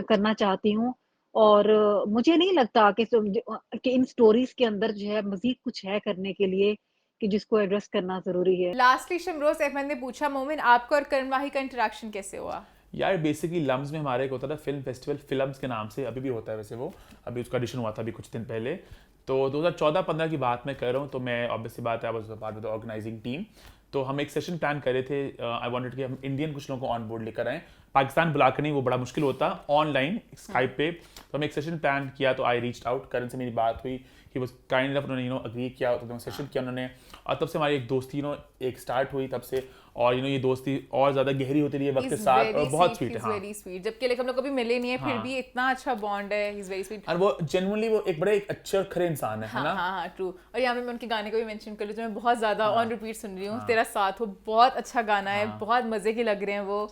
करना चाहती हूँ और मुझे नहीं लगता कि कि इन स्टोरीज़ के अंदर जो है मज़ीद कुछ है करने के लिए कि जिसको एड्रेस करना ज़रूरी है। लास्टली शमरोज़ अहमद ने पूछा मोमिन आपका और करण माही का इंटरेक्शन कैसे हुआ? यार बेसिकली लम्स में हमारे एक होता था फिल्म फेस्टिवल फिल्म्स के नाम से, अभी भी होता है वैसे वो, अभी उसका एडिशन हुआ था अभी कुछ दिन पहले। तो 2014-15 की बात मैं कर रहा हूँ, तो मैं ऑब्वियसली बात है, I was part of the organising team. तो हम एक सेशन प्लान कर रहे थे, आई वांटेड कि हम इंडियन कुछ लोगों को ऑन बोर्ड लेकर आएँ। पाकिस्तान बुला कर नहीं, वो बड़ा मुश्किल होता, ऑनलाइन स्काइप पे। तो हम एक सेशन प्लान किया, तो आई रीच्ड आउट, करण से मेरी बात हुई, ही वाज काइंड इनफ, उन्होंने अग्री किया, तो सेशन किया उन्होंने, और तब से हमारी एक दोस्ती एक स्टार्ट हुई तब से, और ये दोस्ती और ज्यादा गहरी होती रही है वक्त के साथ, और बहुत स्वीट है। वेरी स्वीट, जबकि लाइक हम लोग कभी मिले नहीं है फिर भी इतना अच्छा बॉन्ड है, ही इज वेरी स्वीट। और वो जेन्युइनली वो एक बड़े एक अच्छे और खरे इंसान है ना। हाँ, ट्रू। और यहाँ पे मैं उनके गाने को भी मेंशन कर लूँ जो मैं बहुत ज्यादा ऑन रिपीट सुन रही हूँ, तेरा साथ हो, बहुत अच्छा गाना है, बहुत मजे के लग रहे हैं वो।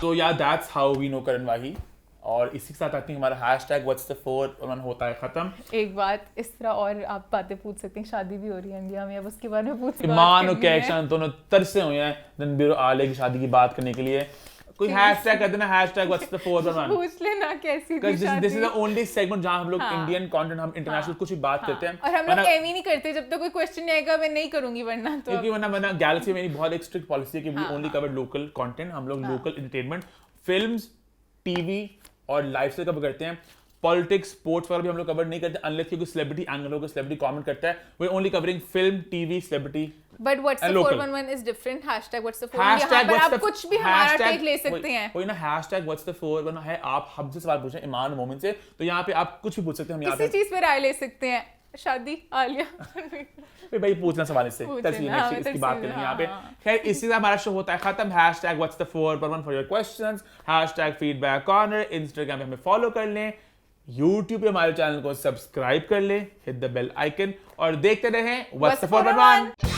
तो यार दैट्स हाउ वी नो करण माही, और इसी के साथ आती है हमारा हैशटैग व्हाट्स द फोर होता है खत्म। एक बात इस तरह और आप बातें पूछ सकते हैं, शादी भी हो रही है इंडिया में, अब उसके बारे में पूछ ईमान और कैक्शन दोनों तरसे हुए हैं रणबीर और आलिया की शादी की बात करने के लिए। कोई हैशटैग कर देना, हैशटैग व्हाट्स द फोर पूछ लेना कैसी थी शादी। This is the only segment जहां हम लोग इंडियन कंटेंट, हम इंटरनेशनल कुछ भी बात करते हैं, और हम लोग एम ही नहीं करते जब तक कोई क्वेश्चन नहीं आएगा, मैं नहीं करूंगी वरना तो, क्योंकि वरना गैलेक्सी में बहुत एक स्ट्रिक्ट पॉलिसी है कि we only cover local content. हम लोग लोकल एंटरटेनमेंट, फिल्म्स, टीवी और लाइफस्टाइल कवर करते हैं। पॉलिटिक्स, स्पोर्ट्स वगैरह भी हम लोग कवर नहीं करते अनलेस कोई सेलिब्रिटी एंगल हो, कोई सेलिब्रिटी कमेंट करता है। We only covering film, TV, celebrity. But what's the 411 is different, hashtag what's the 4, यहाँ पर आप कुछ भी हमारा टेक ले सकते हैं। कोई ना हैशटैग व्हाट्स द 4 है, आप हमसे सवाल पूछें ईमान मोमिन से, तो यहाँ पे आप कुछ भी पूछ सकते हैं, हम यहाँ पे किसी चीज पे राय ले सकते हैं। शादी, आलिया भाई पूछना सवाल इससे इसकी बात करेंगे यहाँ पे। खैर इसी से हमारा शो होता है खत्म। Hashtag what's the 411 for your questions, hashtag feedback corner. Instagram पे हमें फॉलो कर लें, यूट्यूब पे हमारे चैनल को सब्सक्राइब कर लें, हिट द बेल आइकन और देखते रहें व्हाट्स द 411।